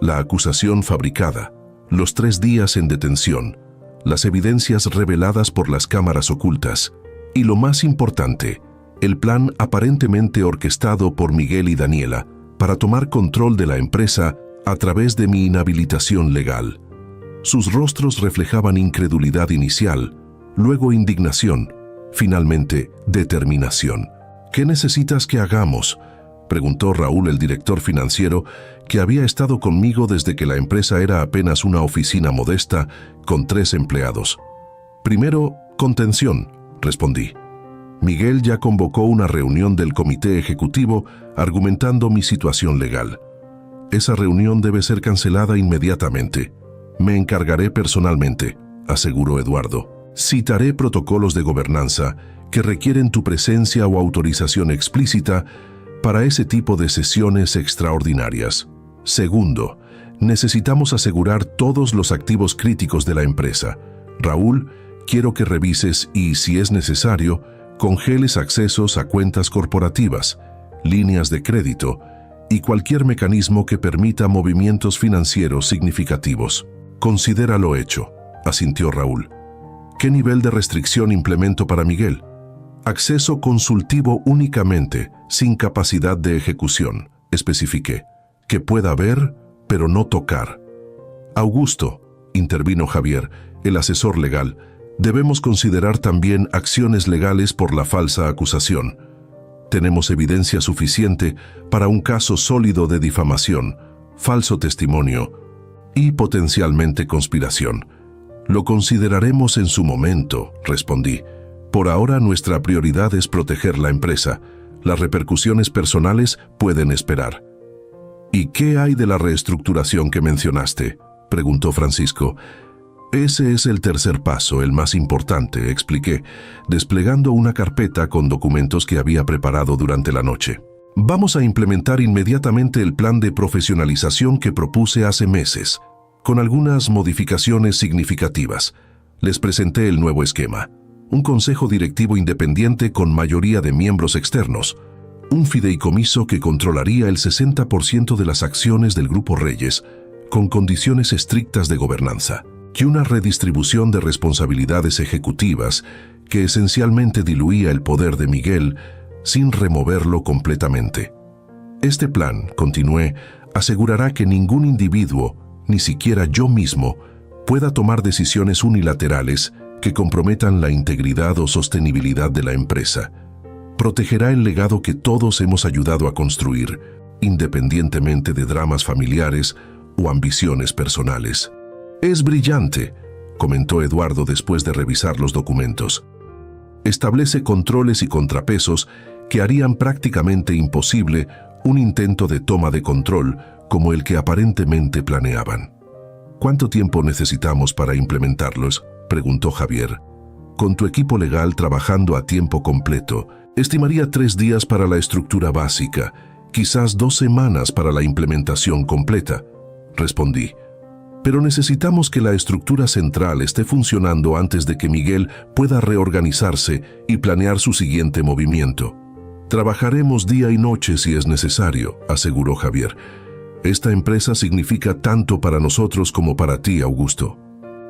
la acusación fabricada, los 3 días en detención, las evidencias reveladas por las cámaras ocultas y, lo más importante, el plan aparentemente orquestado por Miguel y Daniela para tomar control de la empresa a través de mi inhabilitación legal. Sus rostros reflejaban incredulidad inicial, luego indignación, finalmente determinación. «¿Qué necesitas que hagamos?», preguntó Raúl, el director financiero, que había estado conmigo desde que la empresa era apenas una oficina modesta con 3 empleados. «Primero, contención», respondí. «Miguel ya convocó una reunión del comité ejecutivo argumentando mi situación legal. Esa reunión debe ser cancelada inmediatamente. Me encargaré personalmente», aseguró Eduardo. «Citaré protocolos de gobernanza que requieren tu presencia o autorización explícita para ese tipo de sesiones extraordinarias. Segundo, necesitamos asegurar todos los activos críticos de la empresa. Raúl, quiero que revises y, si es necesario, congeles accesos a cuentas corporativas, líneas de crédito y cualquier mecanismo que permita movimientos financieros significativos». «Considéralo hecho», asintió Raúl. «¿Qué nivel de restricción implemento para Miguel?» «Acceso consultivo únicamente, sin capacidad de ejecución», especifiqué. «Que pueda ver, pero no tocar». «Augusto», intervino Javier, el asesor legal, «debemos considerar también acciones legales por la falsa acusación. Tenemos evidencia suficiente para un caso sólido de difamación, falso testimonio y potencialmente conspiración. Lo consideraremos en su momento», respondí. «Por ahora nuestra prioridad es proteger la empresa. Las repercusiones personales pueden esperar». «¿Y qué hay de la reestructuración que mencionaste?», preguntó Francisco. «Ese es el tercer paso, el más importante», expliqué, desplegando una carpeta con documentos que había preparado durante la noche. «Vamos a implementar inmediatamente el plan de profesionalización que propuse hace meses, con algunas modificaciones significativas. Les presenté el nuevo esquema. Un consejo directivo independiente con mayoría de miembros externos, un fideicomiso que controlaría el 60% de las acciones del Grupo Reyes, con condiciones estrictas de gobernanza, y una redistribución de responsabilidades ejecutivas que esencialmente diluía el poder de Miguel sin removerlo completamente. Este plan, continué, asegurará que ningún individuo, ni siquiera yo mismo, pueda tomar decisiones unilaterales que comprometan la integridad o sostenibilidad de la empresa. Protegerá el legado que todos hemos ayudado a construir, independientemente de dramas familiares o ambiciones personales. «Es brillante», comentó Eduardo después de revisar los documentos. «Establece controles y contrapesos que harían prácticamente imposible un intento de toma de control como el que aparentemente planeaban». «¿Cuánto tiempo necesitamos para implementarlos?», preguntó Javier. «Con tu equipo legal trabajando a tiempo completo, estimaría 3 días para la estructura básica, quizás 2 semanas para la implementación completa», respondí. «Pero necesitamos que la estructura central esté funcionando antes de que Miguel pueda reorganizarse y planear su siguiente movimiento». «Trabajaremos día y noche si es necesario», aseguró Javier. «Esta empresa significa tanto para nosotros como para ti, Augusto.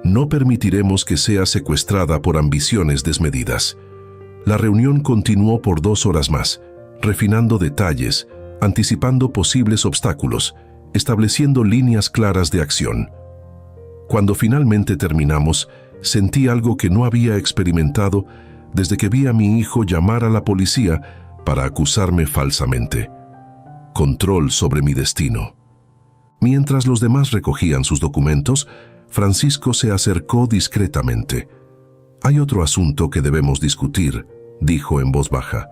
No permitiremos que sea secuestrada por ambiciones desmedidas». La reunión continuó por 2 horas más, refinando detalles, anticipando posibles obstáculos, estableciendo líneas claras de acción. Cuando finalmente terminamos, sentí algo que no había experimentado desde que vi a mi hijo llamar a la policía para acusarme falsamente. Control sobre mi destino. Mientras los demás recogían sus documentos, Francisco se acercó discretamente. «Hay otro asunto que debemos discutir», dijo en voz baja.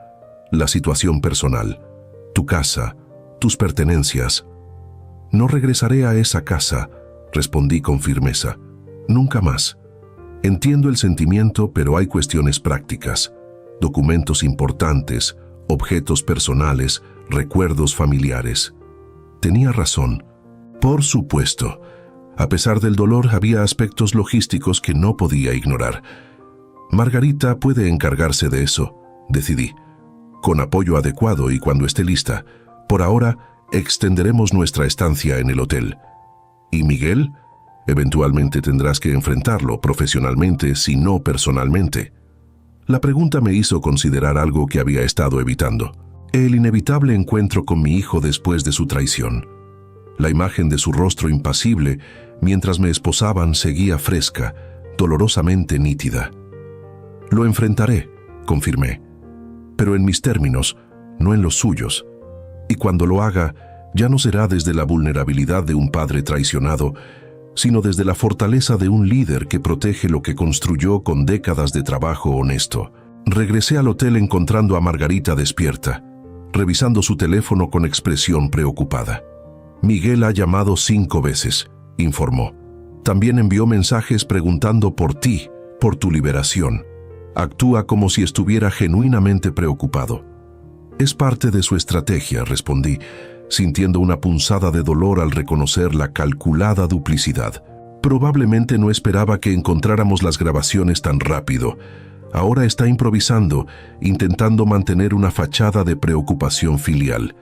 «La situación personal. Tu casa, tus pertenencias». «No regresaré a esa casa», respondí con firmeza. «Nunca más. Entiendo el sentimiento, pero hay cuestiones prácticas. Documentos importantes, objetos personales, recuerdos familiares». Tenía razón. Por supuesto. A pesar del dolor, había aspectos logísticos que no podía ignorar. «Margarita puede encargarse de eso», decidí. «Con apoyo adecuado y cuando esté lista. Por ahora, extenderemos nuestra estancia en el hotel». «¿Y Miguel? Eventualmente tendrás que enfrentarlo profesionalmente, si no personalmente». La pregunta me hizo considerar algo que había estado evitando: el inevitable encuentro con mi hijo después de su traición. La imagen de su rostro impasible mientras me esposaban seguía fresca, dolorosamente nítida. «Lo enfrentaré», confirmé, «pero en mis términos, no en los suyos. Y cuando lo haga, ya no será desde la vulnerabilidad de un padre traicionado, sino desde la fortaleza de un líder que protege lo que construyó con décadas de trabajo honesto». Regresé al hotel encontrando a Margarita despierta, revisando su teléfono con expresión preocupada. «Miguel ha llamado 5 veces», informó. «También envió mensajes preguntando por ti, por tu liberación. Actúa como si estuviera genuinamente preocupado». «Es parte de su estrategia», respondí, sintiendo una punzada de dolor al reconocer la calculada duplicidad. «Probablemente no esperaba que encontráramos las grabaciones tan rápido. Ahora está improvisando, intentando mantener una fachada de preocupación filial.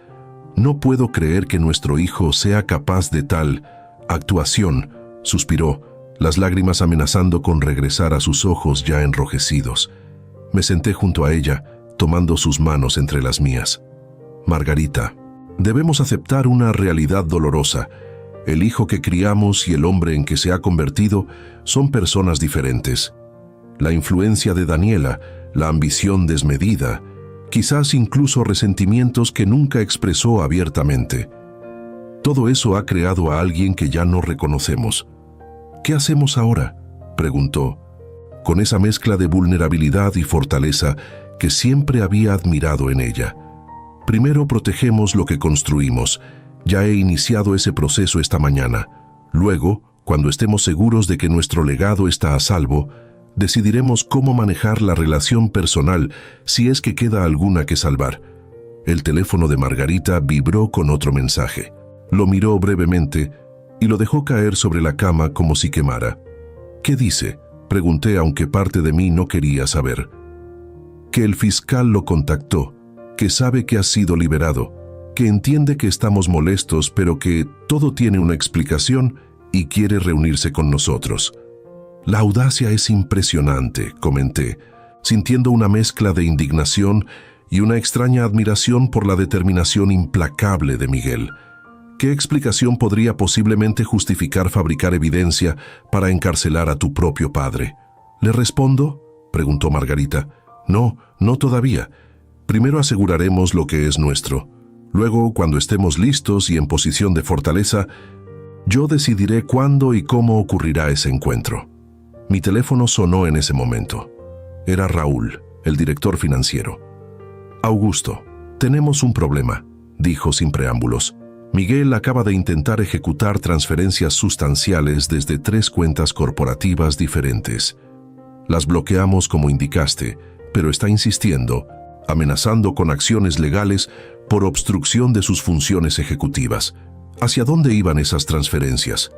No puedo creer que nuestro hijo sea capaz de tal actuación», suspiró, las lágrimas amenazando con regresar a sus ojos ya enrojecidos. Me senté junto a ella, tomando sus manos entre las mías. «Margarita, debemos aceptar una realidad dolorosa. El hijo que criamos y el hombre en que se ha convertido son personas diferentes. La influencia de Daniela, la ambición desmedida, quizás incluso resentimientos que nunca expresó abiertamente. Todo eso ha creado a alguien que ya no reconocemos». «¿Qué hacemos ahora?», preguntó, con esa mezcla de vulnerabilidad y fortaleza que siempre había admirado en ella. «Primero protegemos lo que construimos. Ya he iniciado ese proceso esta mañana. Luego, cuando estemos seguros de que nuestro legado está a salvo, decidiremos cómo manejar la relación personal si es que queda alguna que salvar». El teléfono de Margarita vibró con otro mensaje. Lo miró brevemente y lo dejó caer sobre la cama como si quemara. «¿Qué dice?», pregunté, aunque parte de mí no quería saber. «Que el fiscal lo contactó, que sabe que has sido liberado, que entiende que estamos molestos, pero que todo tiene una explicación y quiere reunirse con nosotros». «La audacia es impresionante», comenté, sintiendo una mezcla de indignación y una extraña admiración por la determinación implacable de Miguel. ¿Qué explicación podría posiblemente justificar fabricar evidencia para encarcelar a tu propio padre? ¿Le respondo?, preguntó Margarita. «No, no todavía. Primero aseguraremos lo que es nuestro. Luego, cuando estemos listos y en posición de fortaleza, yo decidiré cuándo y cómo ocurrirá ese encuentro. Mi teléfono sonó en ese momento. Era Raúl, el director financiero. Augusto, tenemos un problema, dijo sin preámbulos. Miguel acaba de intentar ejecutar transferencias sustanciales desde 3 cuentas corporativas diferentes. Las bloqueamos como indicaste, pero está insistiendo, amenazando con acciones legales por obstrucción de sus funciones ejecutivas. ¿Hacia dónde iban esas transferencias?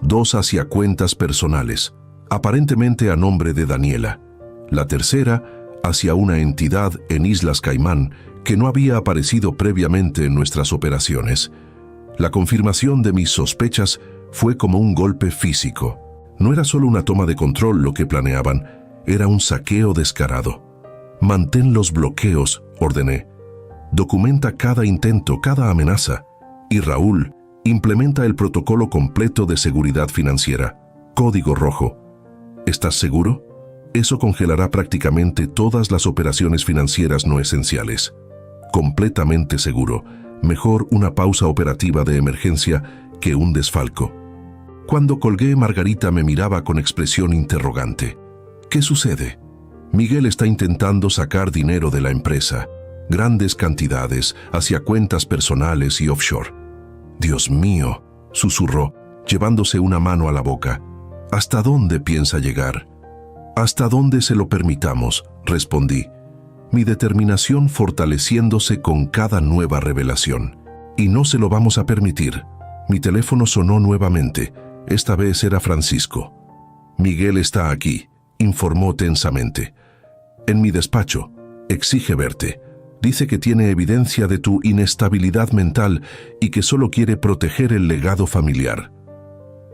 2 hacia cuentas personales, aparentemente a nombre de Daniela. La tercera hacia una entidad en Islas Caimán que no había aparecido previamente en nuestras operaciones. La confirmación de mis sospechas fue como un golpe físico. No era solo una toma de control lo que planeaban, era un saqueo descarado. Mantén los bloqueos, ordené. Documenta cada intento, cada amenaza. Y Raúl, implementa el protocolo completo de seguridad financiera. Código rojo. ¿Estás seguro? Eso congelará prácticamente todas las operaciones financieras no esenciales. Completamente seguro. Mejor una pausa operativa de emergencia que un desfalco. Cuando colgué, Margarita me miraba con expresión interrogante. ¿Qué sucede? Miguel está intentando sacar dinero de la empresa, grandes cantidades, hacia cuentas personales y offshore. Dios mío, susurró, llevándose una mano a la boca. ¿Hasta dónde piensa llegar? Hasta dónde se lo permitamos, respondí, mi determinación fortaleciéndose con cada nueva revelación. Y no se lo vamos a permitir. Mi teléfono sonó nuevamente. Esta vez era Francisco. Miguel está aquí, informó tensamente. En mi despacho. Exige verte. Dice que tiene evidencia de tu inestabilidad mental y que solo quiere proteger el legado familiar.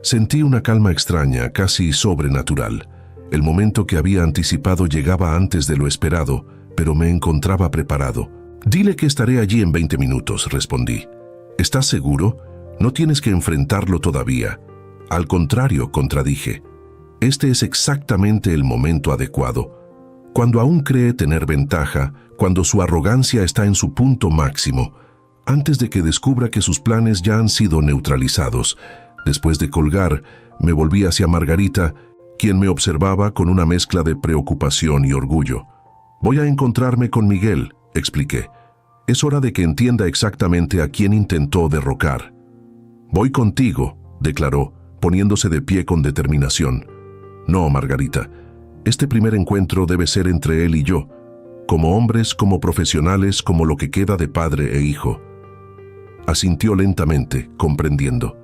Sentí una calma extraña, casi sobrenatural. El momento que había anticipado llegaba antes de lo esperado, pero me encontraba preparado. Dile que estaré allí en 20 minutos, respondí. ¿Estás seguro? No tienes que enfrentarlo todavía. Al contrario, contradije. Este es exactamente el momento adecuado. Cuando aún cree tener ventaja, cuando su arrogancia está en su punto máximo, antes de que descubra que sus planes ya han sido neutralizados. Después de colgar, me volví hacia Margarita, quien me observaba con una mezcla de preocupación y orgullo. Voy a encontrarme con Miguel, expliqué. Es hora de que entienda exactamente a quién intentó derrocar. Voy contigo, declaró, poniéndose de pie con determinación. No, Margarita, este primer encuentro debe ser entre él y yo, como hombres, como profesionales, como lo que queda de padre e hijo. Asintió lentamente, comprendiendo.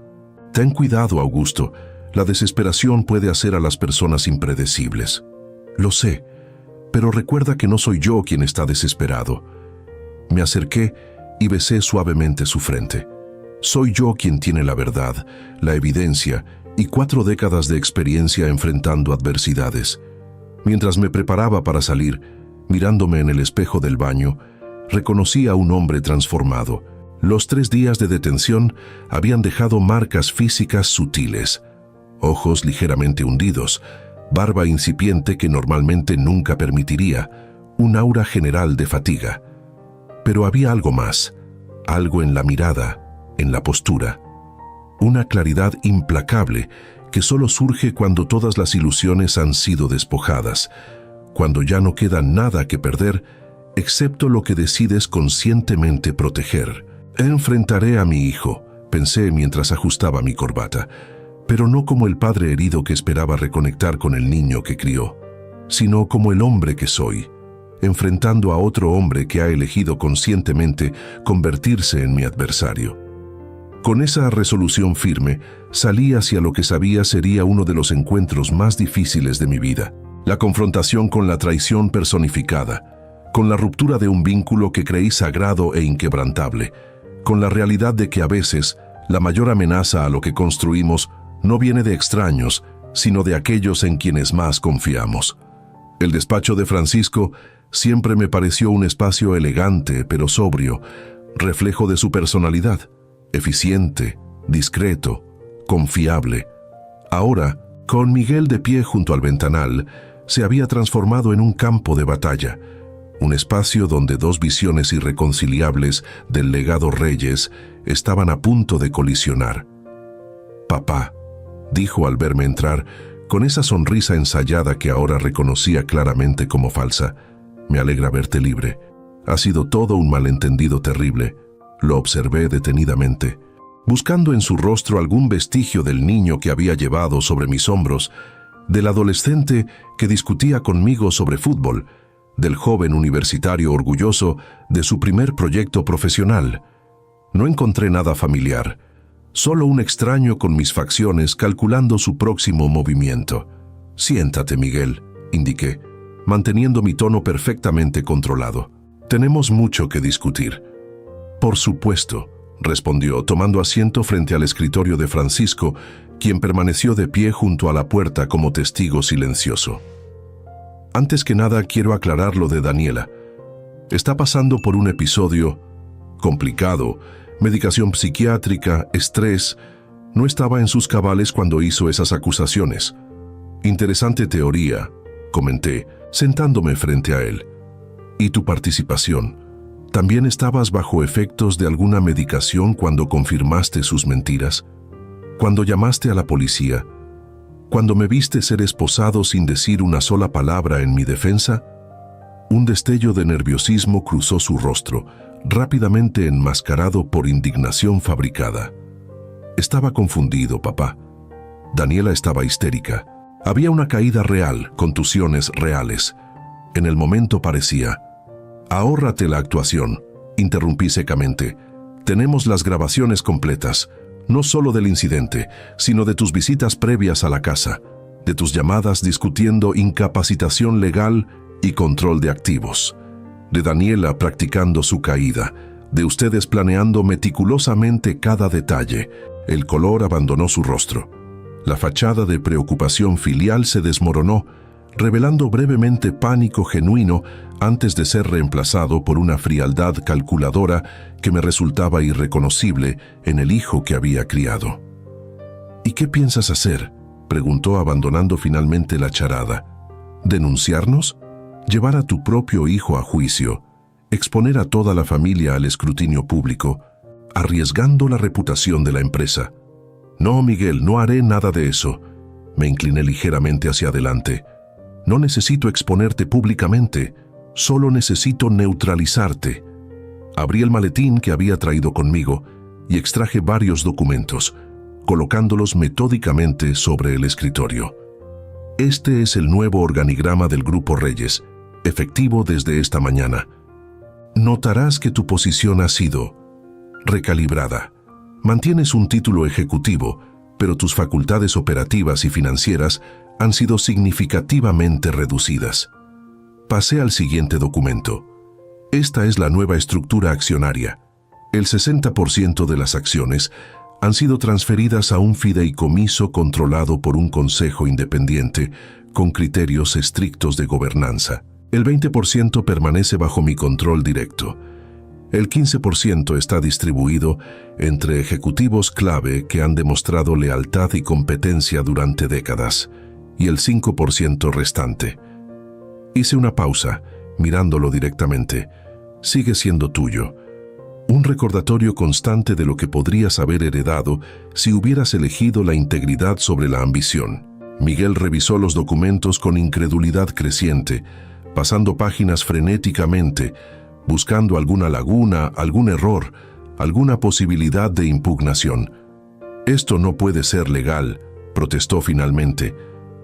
Ten cuidado, Augusto. La desesperación puede hacer a las personas impredecibles. Lo sé, pero recuerda que no soy yo quien está desesperado. Me acerqué y besé suavemente su frente. Soy yo quien tiene la verdad, la evidencia y 4 décadas de experiencia enfrentando adversidades. Mientras me preparaba para salir, mirándome en el espejo del baño, reconocí a un hombre transformado. Los 3 días de detención habían dejado marcas físicas sutiles. Ojos ligeramente hundidos, barba incipiente que normalmente nunca permitiría, un aura general de fatiga. Pero había algo más, algo en la mirada, en la postura. Una claridad implacable que solo surge cuando todas las ilusiones han sido despojadas, cuando ya no queda nada que perder, excepto lo que decides conscientemente proteger. Enfrentaré a mi hijo, pensé mientras ajustaba mi corbata, pero no como el padre herido que esperaba reconectar con el niño que crió, sino como el hombre que soy, enfrentando a otro hombre que ha elegido conscientemente convertirse en mi adversario. Con esa resolución firme, salí hacia lo que sabía sería uno de los encuentros más difíciles de mi vida, la confrontación con la traición personificada, con la ruptura de un vínculo que creí sagrado e inquebrantable, con la realidad de que a veces la mayor amenaza a lo que construimos no viene de extraños, sino de aquellos en quienes más confiamos. El despacho de Francisco siempre me pareció un espacio elegante pero sobrio, reflejo de su personalidad, eficiente, discreto, confiable. Ahora, con Miguel de pie junto al ventanal, se había transformado en un campo de batalla, un espacio donde dos visiones irreconciliables del legado Reyes estaban a punto de colisionar. «Papá», dijo al verme entrar, con esa sonrisa ensayada que ahora reconocía claramente como falsa, «me alegra verte libre. Ha sido todo un malentendido terrible». Lo observé detenidamente, buscando en su rostro algún vestigio del niño que había llevado sobre mis hombros, del adolescente que discutía conmigo sobre fútbol, del joven universitario orgulloso de su primer proyecto profesional. No encontré nada familiar, solo un extraño con mis facciones calculando su próximo movimiento. «Siéntate, Miguel», indiqué, manteniendo mi tono perfectamente controlado. «Tenemos mucho que discutir». «Por supuesto», respondió, tomando asiento frente al escritorio de Francisco, quien permaneció de pie junto a la puerta como testigo silencioso. «Antes que nada quiero aclarar lo de Daniela. Está pasando por un episodio complicado, medicación psiquiátrica, estrés. No estaba en sus cabales cuando hizo esas acusaciones». «Interesante teoría», comenté, sentándome frente a él. «¿Y tu participación? ¿También estabas bajo efectos de alguna medicación cuando confirmaste sus mentiras? Cuando llamaste a la policía, cuando me viste ser esposado sin decir una sola palabra en mi defensa». Un destello de nerviosismo cruzó su rostro, rápidamente enmascarado por indignación fabricada. «Estaba confundido, papá. Daniela estaba histérica. Había una caída real, contusiones reales. En el momento parecía». «Ahórrate la actuación», interrumpí secamente. «Tenemos las grabaciones completas, no solo del incidente, sino de tus visitas previas a la casa, de tus llamadas discutiendo incapacitación legal y control de activos, de Daniela practicando su caída, de ustedes planeando meticulosamente cada detalle». El color abandonó su rostro. La fachada de preocupación filial se desmoronó, revelando brevemente pánico genuino antes de ser reemplazado por una frialdad calculadora que me resultaba irreconocible en el hijo que había criado. «¿Y qué piensas hacer?», preguntó abandonando finalmente la charada. «¿Denunciarnos? ¿Llevar a tu propio hijo a juicio? ¿Exponer a toda la familia al escrutinio público? ¿Arriesgando la reputación de la empresa?». «No, Miguel, no haré nada de eso». Me incliné ligeramente hacia adelante. «No necesito exponerte públicamente, solo necesito neutralizarte». Abrí el maletín que había traído conmigo y extraje varios documentos, colocándolos metódicamente sobre el escritorio. «Este es el nuevo organigrama del Grupo Reyes, efectivo desde esta mañana. Notarás que tu posición ha sido recalibrada. Mantienes un título ejecutivo, pero tus facultades operativas y financieras han sido significativamente reducidas». Pasé al siguiente documento. «Esta es la nueva estructura accionaria. El 60% de las acciones han sido transferidas a un fideicomiso controlado por un consejo independiente con criterios estrictos de gobernanza. El 20% permanece bajo mi control directo. El 15% está distribuido entre ejecutivos clave que han demostrado lealtad y competencia durante décadas, y el 5% restante». Hice una pausa, mirándolo directamente. «Sigue siendo tuyo. Un recordatorio constante de lo que podrías haber heredado si hubieras elegido la integridad sobre la ambición». Miguel revisó los documentos con incredulidad creciente, pasando páginas frenéticamente, buscando alguna laguna, algún error, alguna posibilidad de impugnación. «Esto no puede ser legal», protestó finalmente.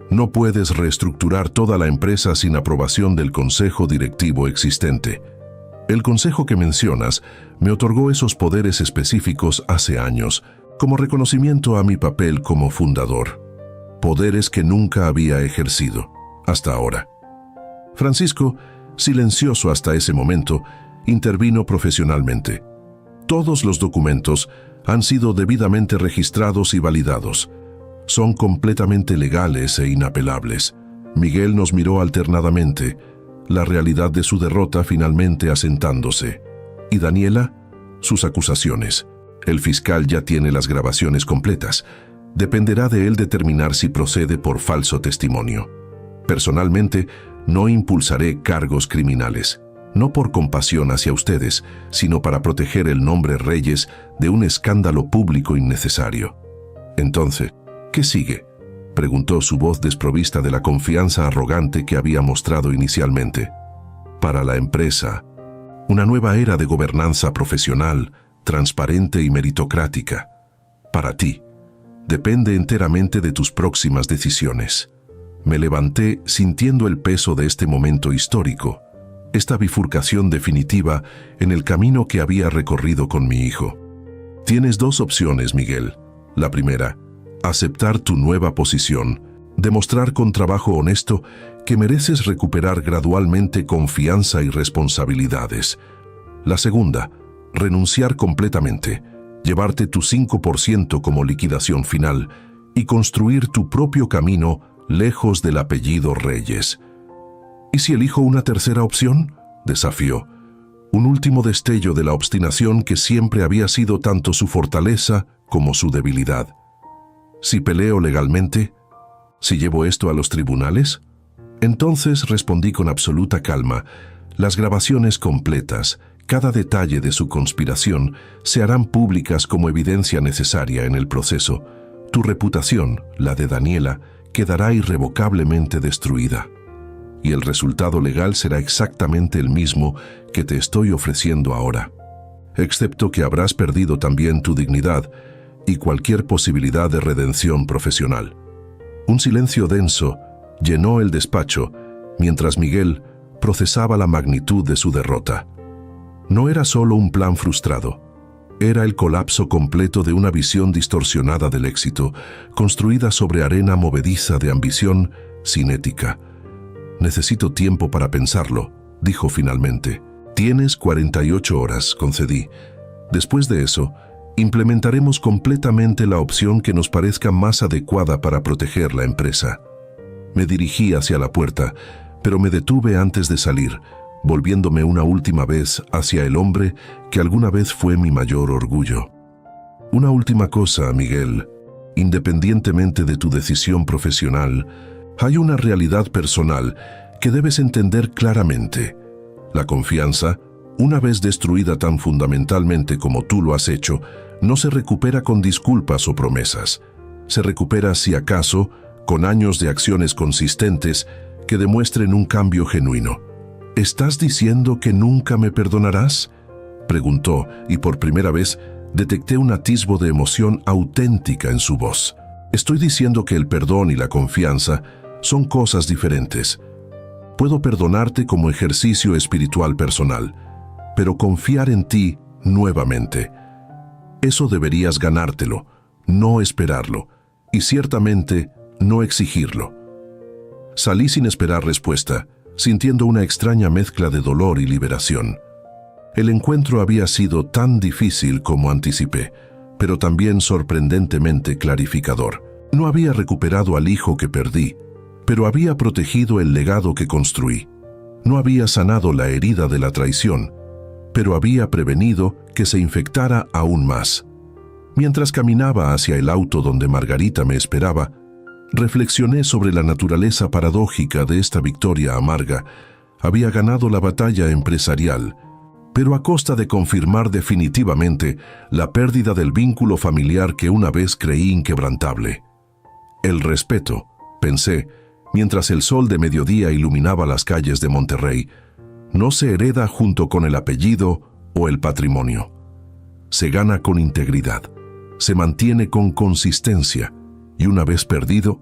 «No puedes reestructurar toda la empresa sin aprobación del consejo directivo existente. El consejo que mencionas me otorgó esos poderes específicos hace años, como reconocimiento a mi papel como fundador. Poderes que nunca había ejercido, hasta ahora». Francisco, silencioso hasta ese momento, intervino profesionalmente. «Todos los documentos han sido debidamente registrados y validados. Son completamente legales e inapelables». Miguel nos miró alternadamente, la realidad de su derrota finalmente asentándose. «¿Y Daniela?». «Sus acusaciones. El fiscal ya tiene las grabaciones completas. Dependerá de él determinar si procede por falso testimonio. Personalmente, no impulsaré cargos criminales». no por compasión hacia ustedes, sino para proteger el nombre Reyes de un escándalo público innecesario. Entonces, ¿qué sigue?, preguntó su voz desprovista de la confianza arrogante que había mostrado inicialmente. Para la empresa, una nueva era de gobernanza profesional, transparente y meritocrática. Para ti, depende enteramente de tus próximas decisiones. Me levanté sintiendo el peso de este momento histórico, esta bifurcación definitiva en el camino que había recorrido con mi hijo. Tienes dos opciones, Miguel. La primera, aceptar tu nueva posición, demostrar con trabajo honesto que mereces recuperar gradualmente confianza y responsabilidades. La segunda, renunciar completamente, llevarte tu 5% como liquidación final y construir tu propio camino lejos del apellido Reyes. ¿Y si elijo una tercera opción?, desafió. Un último destello de la obstinación que siempre había sido tanto su fortaleza como su debilidad. ¿Si peleo legalmente? ¿Si llevo esto a los tribunales? Entonces respondí con absoluta calma: las grabaciones completas, cada detalle de su conspiración, se harán públicas como evidencia necesaria en el proceso. Tu reputación, la de Daniela, quedará irrevocablemente destruida. Y el resultado legal será exactamente el mismo que te estoy ofreciendo ahora. Excepto que habrás perdido también tu dignidad y cualquier posibilidad de redención profesional. Un silencio denso llenó el despacho mientras Miguel procesaba la magnitud de su derrota. No era solo un plan frustrado, era el colapso completo de una visión distorsionada del éxito, construida sobre arena movediza de ambición sin ética. Necesito tiempo para pensarlo, dijo finalmente. Tienes 48 horas, concedí. Después de eso, implementaremos completamente la opción que nos parezca más adecuada para proteger la empresa. Me dirigí hacia la puerta, pero me detuve antes de salir, volviéndome una última vez hacia el hombre que alguna vez fue mi mayor orgullo. Una última cosa, Miguel. Independientemente de tu decisión profesional, hay una realidad personal que debes entender claramente. La confianza, una vez destruida tan fundamentalmente como tú lo has hecho, no se recupera con disculpas o promesas. Se recupera, si acaso, con años de acciones consistentes que demuestren un cambio genuino. ¿Estás diciendo que nunca me perdonarás?, preguntó, y por primera vez detecté un atisbo de emoción auténtica en su voz. Estoy diciendo que el perdón y la confianza son cosas diferentes. Puedo perdonarte como ejercicio espiritual personal, pero confiar en ti nuevamente, eso deberías ganártelo, no esperarlo, y ciertamente no exigirlo. Salí sin esperar respuesta, sintiendo una extraña mezcla de dolor y liberación. El encuentro había sido tan difícil como anticipé, pero también sorprendentemente clarificador. No había recuperado al hijo que perdí, pero había protegido el legado que construí. No había sanado la herida de la traición, pero había prevenido que se infectara aún más. Mientras caminaba hacia el auto donde Margarita me esperaba, reflexioné sobre la naturaleza paradójica de esta victoria amarga. Había ganado la batalla empresarial, pero a costa de confirmar definitivamente la pérdida del vínculo familiar que una vez creí inquebrantable. El respeto, pensé, mientras el sol de mediodía iluminaba las calles de Monterrey, no se hereda junto con el apellido o el patrimonio. Se gana con integridad, se mantiene con consistencia y una vez perdido,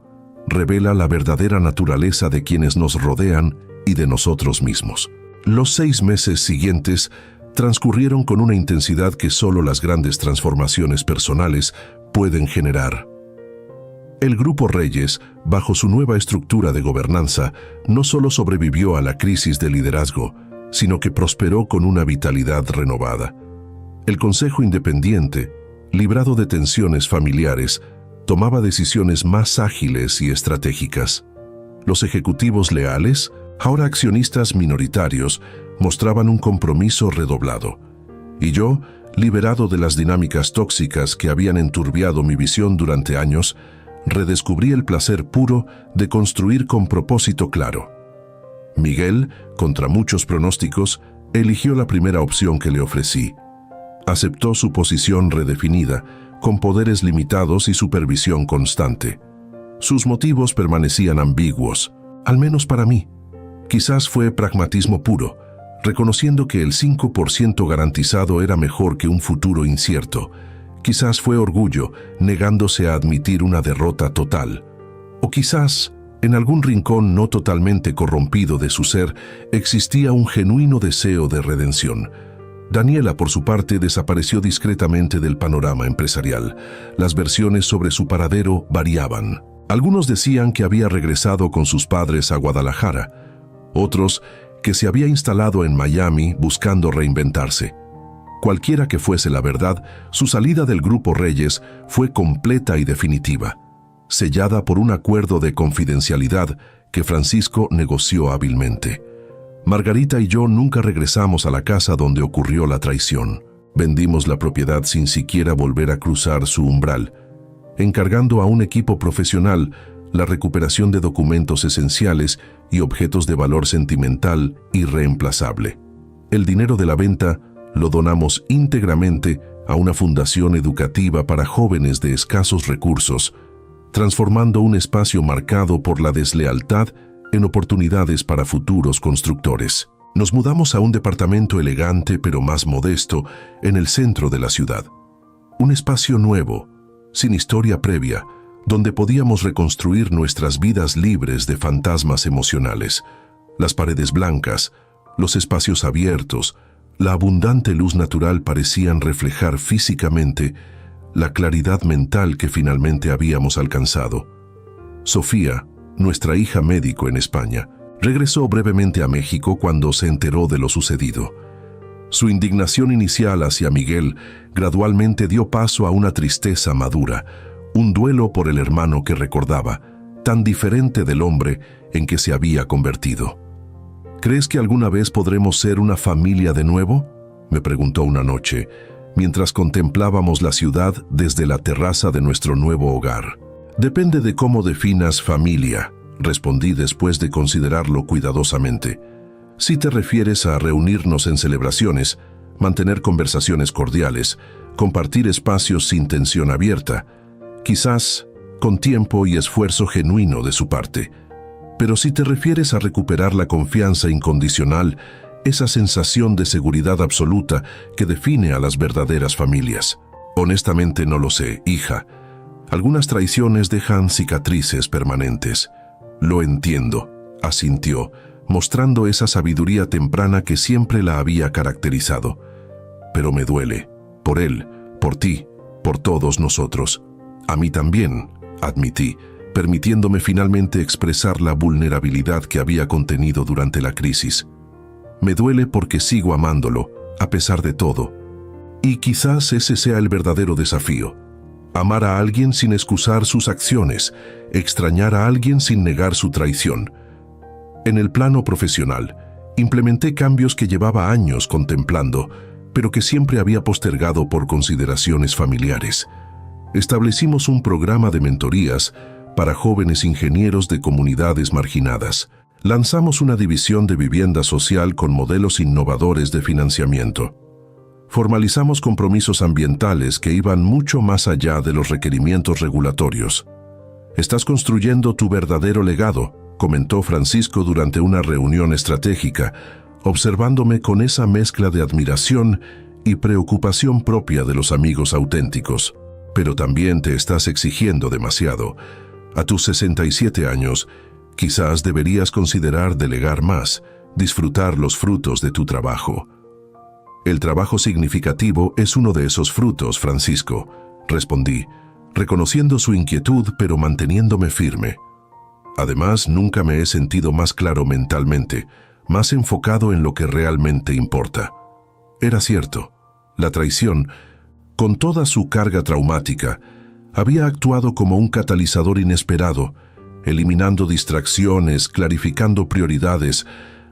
revela la verdadera naturaleza de quienes nos rodean y de nosotros mismos. Los 6 meses siguientes transcurrieron con una intensidad que solo las grandes transformaciones personales pueden generar. El Grupo Reyes, bajo su nueva estructura de gobernanza, no solo sobrevivió a la crisis de liderazgo, sino que prosperó con una vitalidad renovada. El Consejo Independiente, librado de tensiones familiares, tomaba decisiones más ágiles y estratégicas. Los ejecutivos leales, ahora accionistas minoritarios, mostraban un compromiso redoblado. Y yo, liberado de las dinámicas tóxicas que habían enturbiado mi visión durante años, redescubrí el placer puro de construir con propósito claro. Miguel, contra muchos pronósticos, Eligió la primera opción que le ofrecí. Aceptó su posición redefinida, con poderes limitados y supervisión constante. Sus motivos permanecían ambiguos, al menos para mí. Quizás fue pragmatismo puro, reconociendo que el 5% garantizado era mejor que un futuro incierto. Quizás fue orgullo, negándose a admitir una derrota total. O quizás, en algún rincón no totalmente corrompido de su ser, existía un genuino deseo de redención. Daniela, por su parte, desapareció discretamente del panorama empresarial. Las versiones sobre su paradero variaban. Algunos decían que había regresado con sus padres a Guadalajara, otros que se había instalado en Miami buscando reinventarse. Cualquiera que fuese la verdad, su salida del Grupo Reyes fue completa y definitiva, sellada por un acuerdo de confidencialidad que Francisco negoció hábilmente. Margarita y yo nunca regresamos a la casa donde ocurrió la traición. Vendimos la propiedad sin siquiera volver a cruzar su umbral, encargando a un equipo profesional la recuperación de documentos esenciales y objetos de valor sentimental irreemplazable. El dinero de la venta lo donamos íntegramente a una fundación educativa para jóvenes de escasos recursos, transformando un espacio marcado por la deslealtad en oportunidades para futuros constructores. Nos mudamos a un departamento elegante pero más modesto en el centro de la ciudad. Un espacio nuevo, sin historia previa, donde podíamos reconstruir nuestras vidas libres de fantasmas emocionales. Las paredes blancas, los espacios abiertos, la abundante luz natural parecían reflejar físicamente la claridad mental que finalmente habíamos alcanzado. Sofía, nuestra hija médico en España, regresó brevemente a México cuando se enteró de lo sucedido. Su indignación inicial hacia Miguel gradualmente dio paso a una tristeza madura, un duelo por el hermano que recordaba, tan diferente del hombre en que se había convertido. ¿Crees que alguna vez podremos ser una familia de nuevo?, me preguntó una noche, mientras contemplábamos la ciudad desde la terraza de nuestro nuevo hogar. Depende de cómo definas familia, respondí después de considerarlo cuidadosamente. Si te refieres a reunirnos en celebraciones, mantener conversaciones cordiales, compartir espacios sin tensión abierta, quizás con tiempo y esfuerzo genuino de su parte. Pero si te refieres a recuperar la confianza incondicional, esa sensación de seguridad absoluta que define a las verdaderas familias. Honestamente no lo sé, hija. Algunas traiciones dejan cicatrices permanentes. Lo entiendo, asintió, mostrando esa sabiduría temprana que siempre la había caracterizado. Pero me duele, por él, por ti, por todos nosotros. A mí también, admití, permitiéndome finalmente expresar la vulnerabilidad que había contenido durante la crisis. Me duele porque sigo amándolo, a pesar de todo. Y quizás ese sea el verdadero desafío. Amar a alguien sin excusar sus acciones, extrañar a alguien sin negar su traición. En el plano profesional, implementé cambios que llevaba años contemplando, pero que siempre había postergado por consideraciones familiares. Establecimos un programa de mentorías para jóvenes ingenieros de comunidades marginadas. Lanzamos una división de vivienda social con modelos innovadores de financiamiento. Formalizamos compromisos ambientales que iban mucho más allá de los requerimientos regulatorios. «Estás construyendo tu verdadero legado», comentó Francisco durante una reunión estratégica, observándome con esa mezcla de admiración y preocupación propia de los amigos auténticos. «Pero también te estás exigiendo demasiado. A tus 67 años, quizás deberías considerar delegar más, disfrutar los frutos de tu trabajo». «El trabajo significativo es uno de esos frutos, Francisco», respondí, reconociendo su inquietud pero manteniéndome firme. Además, nunca me he sentido más claro mentalmente, más enfocado en lo que realmente importa. Era cierto, la traición, con toda su carga traumática, había actuado como un catalizador inesperado, eliminando distracciones, clarificando prioridades,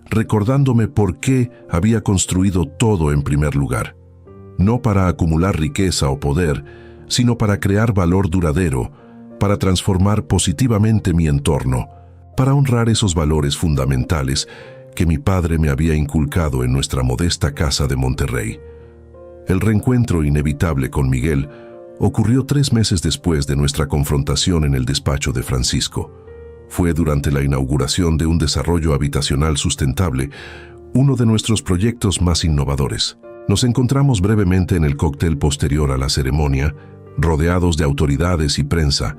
recordándome por qué había construido todo en primer lugar. No para acumular riqueza o poder, sino para crear valor duradero, para transformar positivamente mi entorno, para honrar esos valores fundamentales que mi padre me había inculcado en nuestra modesta casa de Monterrey. El reencuentro inevitable con Miguel ocurrió 3 meses después de nuestra confrontación en el despacho de Francisco. Fue durante la inauguración de un desarrollo habitacional sustentable, uno de nuestros proyectos más innovadores. Nos encontramos brevemente en el cóctel posterior a la ceremonia, rodeados de autoridades y prensa,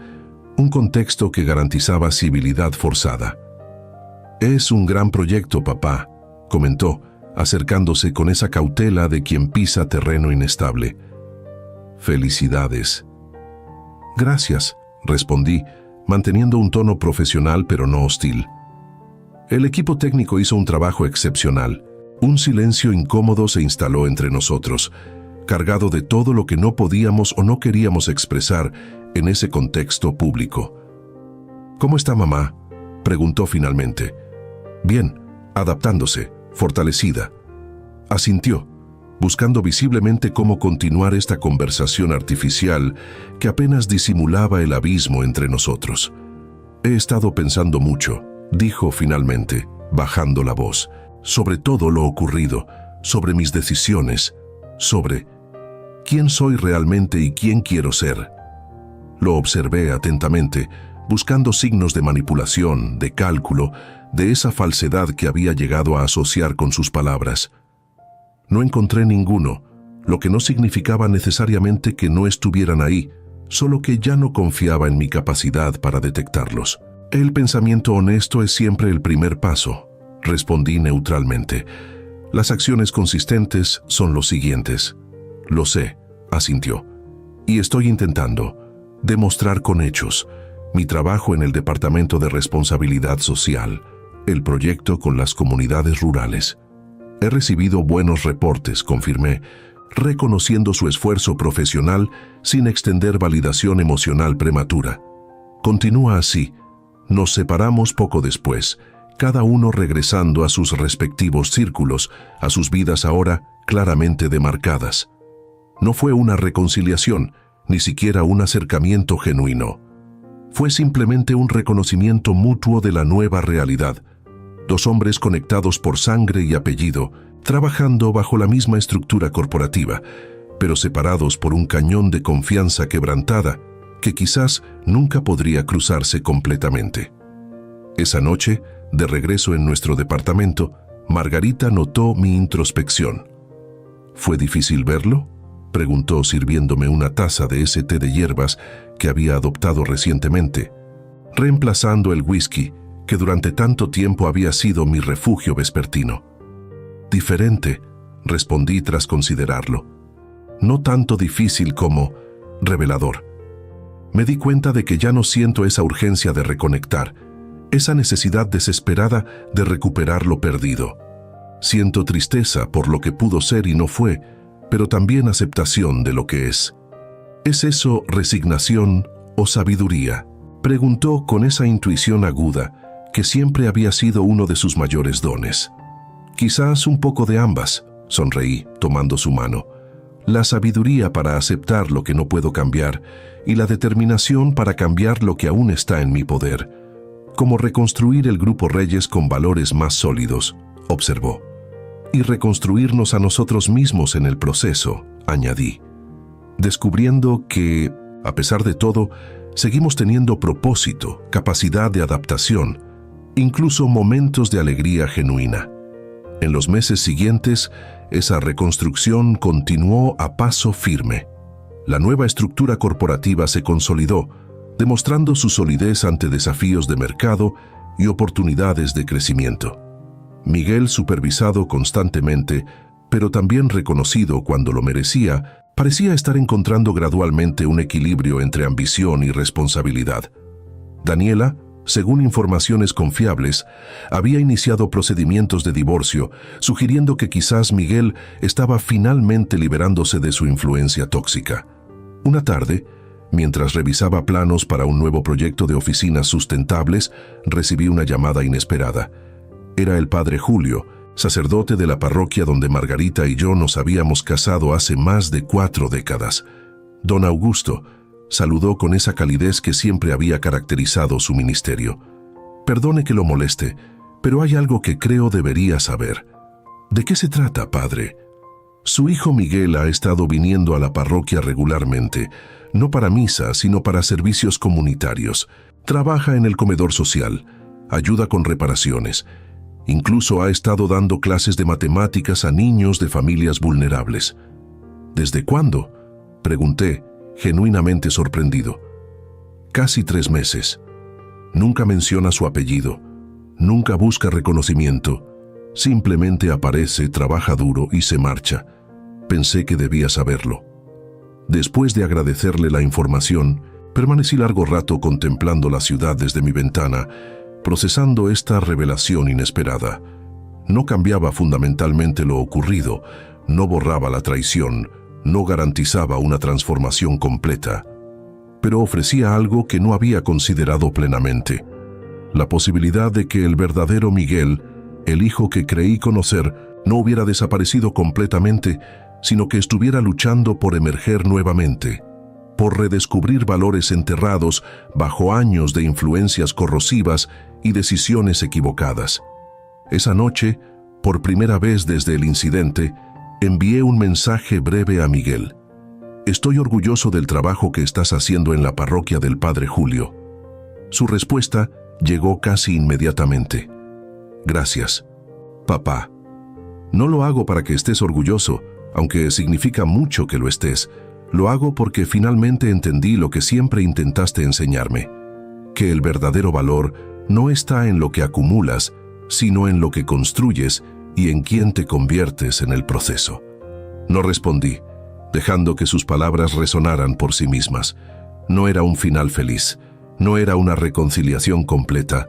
un contexto que garantizaba civilidad forzada. «Es un gran proyecto, papá», comentó, acercándose con esa cautela de quien pisa terreno inestable. «Felicidades». «Gracias», respondí, manteniendo un tono profesional pero no hostil. El equipo técnico hizo un trabajo excepcional. Un silencio incómodo se instaló entre nosotros, cargado de todo lo que no podíamos o no queríamos expresar en ese contexto público. «¿Cómo está mamá?», preguntó finalmente. «Bien, adaptándose, fortalecida». Asintió, buscando visiblemente cómo continuar esta conversación artificial que apenas disimulaba el abismo entre nosotros. «He estado pensando mucho», dijo finalmente, bajando la voz, «sobre todo lo ocurrido, sobre mis decisiones, sobre quién soy realmente y quién quiero ser». Lo observé atentamente, buscando signos de manipulación, de cálculo, de esa falsedad que había llegado a asociar con sus palabras. No encontré ninguno, lo que no significaba necesariamente que no estuvieran ahí, solo que ya no confiaba en mi capacidad para detectarlos. «El pensamiento honesto es siempre el primer paso», respondí neutralmente. «Las acciones consistentes son los siguientes». «Lo sé», asintió, «y estoy intentando demostrar con hechos mi trabajo en el Departamento de Responsabilidad Social, el proyecto con las comunidades rurales. He recibido buenos reportes», confirmé, reconociendo su esfuerzo profesional sin extender validación emocional prematura. «Continúa así». Nos separamos poco después, cada uno regresando a sus respectivos círculos, a sus vidas ahora claramente demarcadas. No fue una reconciliación, ni siquiera un acercamiento genuino. Fue simplemente un reconocimiento mutuo de la nueva realidad. 2 hombres conectados por sangre y apellido, trabajando bajo la misma estructura corporativa, pero separados por un cañón de confianza quebrantada que quizás nunca podría cruzarse completamente. Esa noche, de regreso en nuestro departamento, Margarita notó mi introspección. «¿Fue difícil verlo?», preguntó sirviéndome una taza de ese té de hierbas que había adoptado recientemente, reemplazando el whisky que durante tanto tiempo había sido mi refugio vespertino. «Diferente», respondí tras considerarlo. «No tanto difícil como revelador. Me di cuenta de que ya no siento esa urgencia de reconectar, esa necesidad desesperada de recuperar lo perdido. Siento tristeza por lo que pudo ser y no fue, pero también aceptación de lo que es». «¿Es eso resignación o sabiduría?», preguntó con esa intuición aguda que siempre había sido uno de sus mayores dones. «Quizás un poco de ambas», sonreí, tomando su mano. «La sabiduría para aceptar lo que no puedo cambiar y la determinación para cambiar lo que aún está en mi poder. Como reconstruir el Grupo Reyes con valores más sólidos», observó. «Y reconstruirnos a nosotros mismos en el proceso», añadí, descubriendo que, a pesar de todo, seguimos teniendo propósito, capacidad de adaptación, incluso momentos de alegría genuina. En los meses siguientes, esa reconstrucción continuó a paso firme. La nueva estructura corporativa se consolidó, demostrando su solidez ante desafíos de mercado y oportunidades de crecimiento. Miguel, supervisado constantemente, pero también reconocido cuando lo merecía, parecía estar encontrando gradualmente un equilibrio entre ambición y responsabilidad. Daniela, según informaciones confiables, había iniciado procedimientos de divorcio, sugiriendo que quizás Miguel estaba finalmente liberándose de su influencia tóxica. Una tarde, mientras revisaba planos para un nuevo proyecto de oficinas sustentables, recibí una llamada inesperada. Era el padre Julio, sacerdote de la parroquia donde Margarita y yo nos habíamos casado hace más de 4 décadas. Don Augusto saludó con esa calidez que siempre había caracterizado su ministerio. «Perdone que lo moleste, Pero hay algo que creo debería saber. ¿De qué se trata, padre? Su hijo Miguel ha estado viniendo a la parroquia regularmente, no para misa, sino para servicios comunitarios. Trabaja en el comedor social, ayuda con reparaciones. Incluso ha estado dando clases de matemáticas a niños de familias vulnerables. ¿Desde cuándo?, pregunté, genuinamente sorprendido. Casi 3 meses. Nunca menciona su apellido, nunca busca reconocimiento. Simplemente aparece, trabaja duro y se marcha. Pensé que debía saberlo. Después de agradecerle la información, permanecí largo rato contemplando la ciudad desde mi ventana, procesando esta revelación inesperada. No cambiaba fundamentalmente lo ocurrido, no borraba la traición, no garantizaba una transformación completa, pero ofrecía algo que no había considerado plenamente: la posibilidad de que el verdadero Miguel, el hijo que creí conocer, no hubiera desaparecido completamente, sino que estuviera luchando por emerger nuevamente, por redescubrir valores enterrados bajo años de influencias corrosivas y decisiones equivocadas. Esa noche, por primera vez desde el incidente, envié un mensaje breve a Miguel. Estoy orgulloso del trabajo que estás haciendo en la parroquia del Padre Julio. Su respuesta llegó casi inmediatamente. Gracias, papá. No lo hago para que estés orgulloso, aunque significa mucho que lo estés. Lo hago porque finalmente entendí lo que siempre intentaste enseñarme: que el verdadero valor no está en lo que acumulas, sino en lo que construyes y en quién te conviertes en el proceso. No respondí, dejando que sus palabras resonaran por sí mismas. No era un final feliz, no era una reconciliación completa,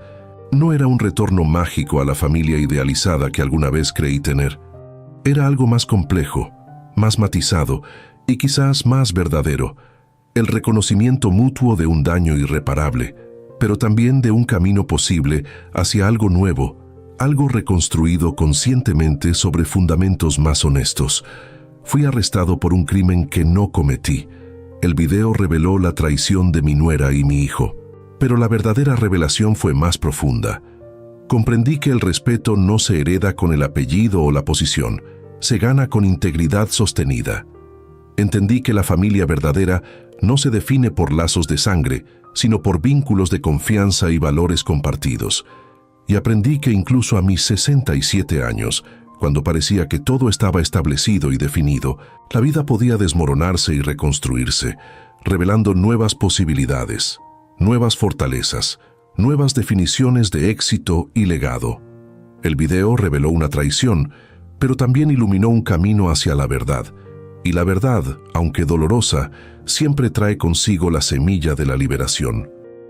no era un retorno mágico a la familia idealizada que alguna vez creí tener. Era algo más complejo, más matizado y quizás más verdadero: el reconocimiento mutuo de un daño irreparable, pero también de un camino posible hacia algo nuevo, algo reconstruido conscientemente sobre fundamentos más honestos. Fui arrestado por un crimen que no cometí. El video reveló la traición de mi nuera y mi hijo, pero la verdadera revelación fue más profunda. Comprendí que el respeto no se hereda con el apellido o la posición, se gana con integridad sostenida. Entendí que la familia verdadera no se define por lazos de sangre, sino por vínculos de confianza y valores compartidos. Y aprendí que incluso a mis 67 años, cuando parecía que todo estaba establecido y definido, la vida podía desmoronarse y reconstruirse, revelando nuevas posibilidades, nuevas fortalezas, nuevas definiciones de éxito y legado. El video reveló una traición, pero también iluminó un camino hacia la verdad. Y la verdad, aunque dolorosa, siempre trae consigo la semilla de la liberación.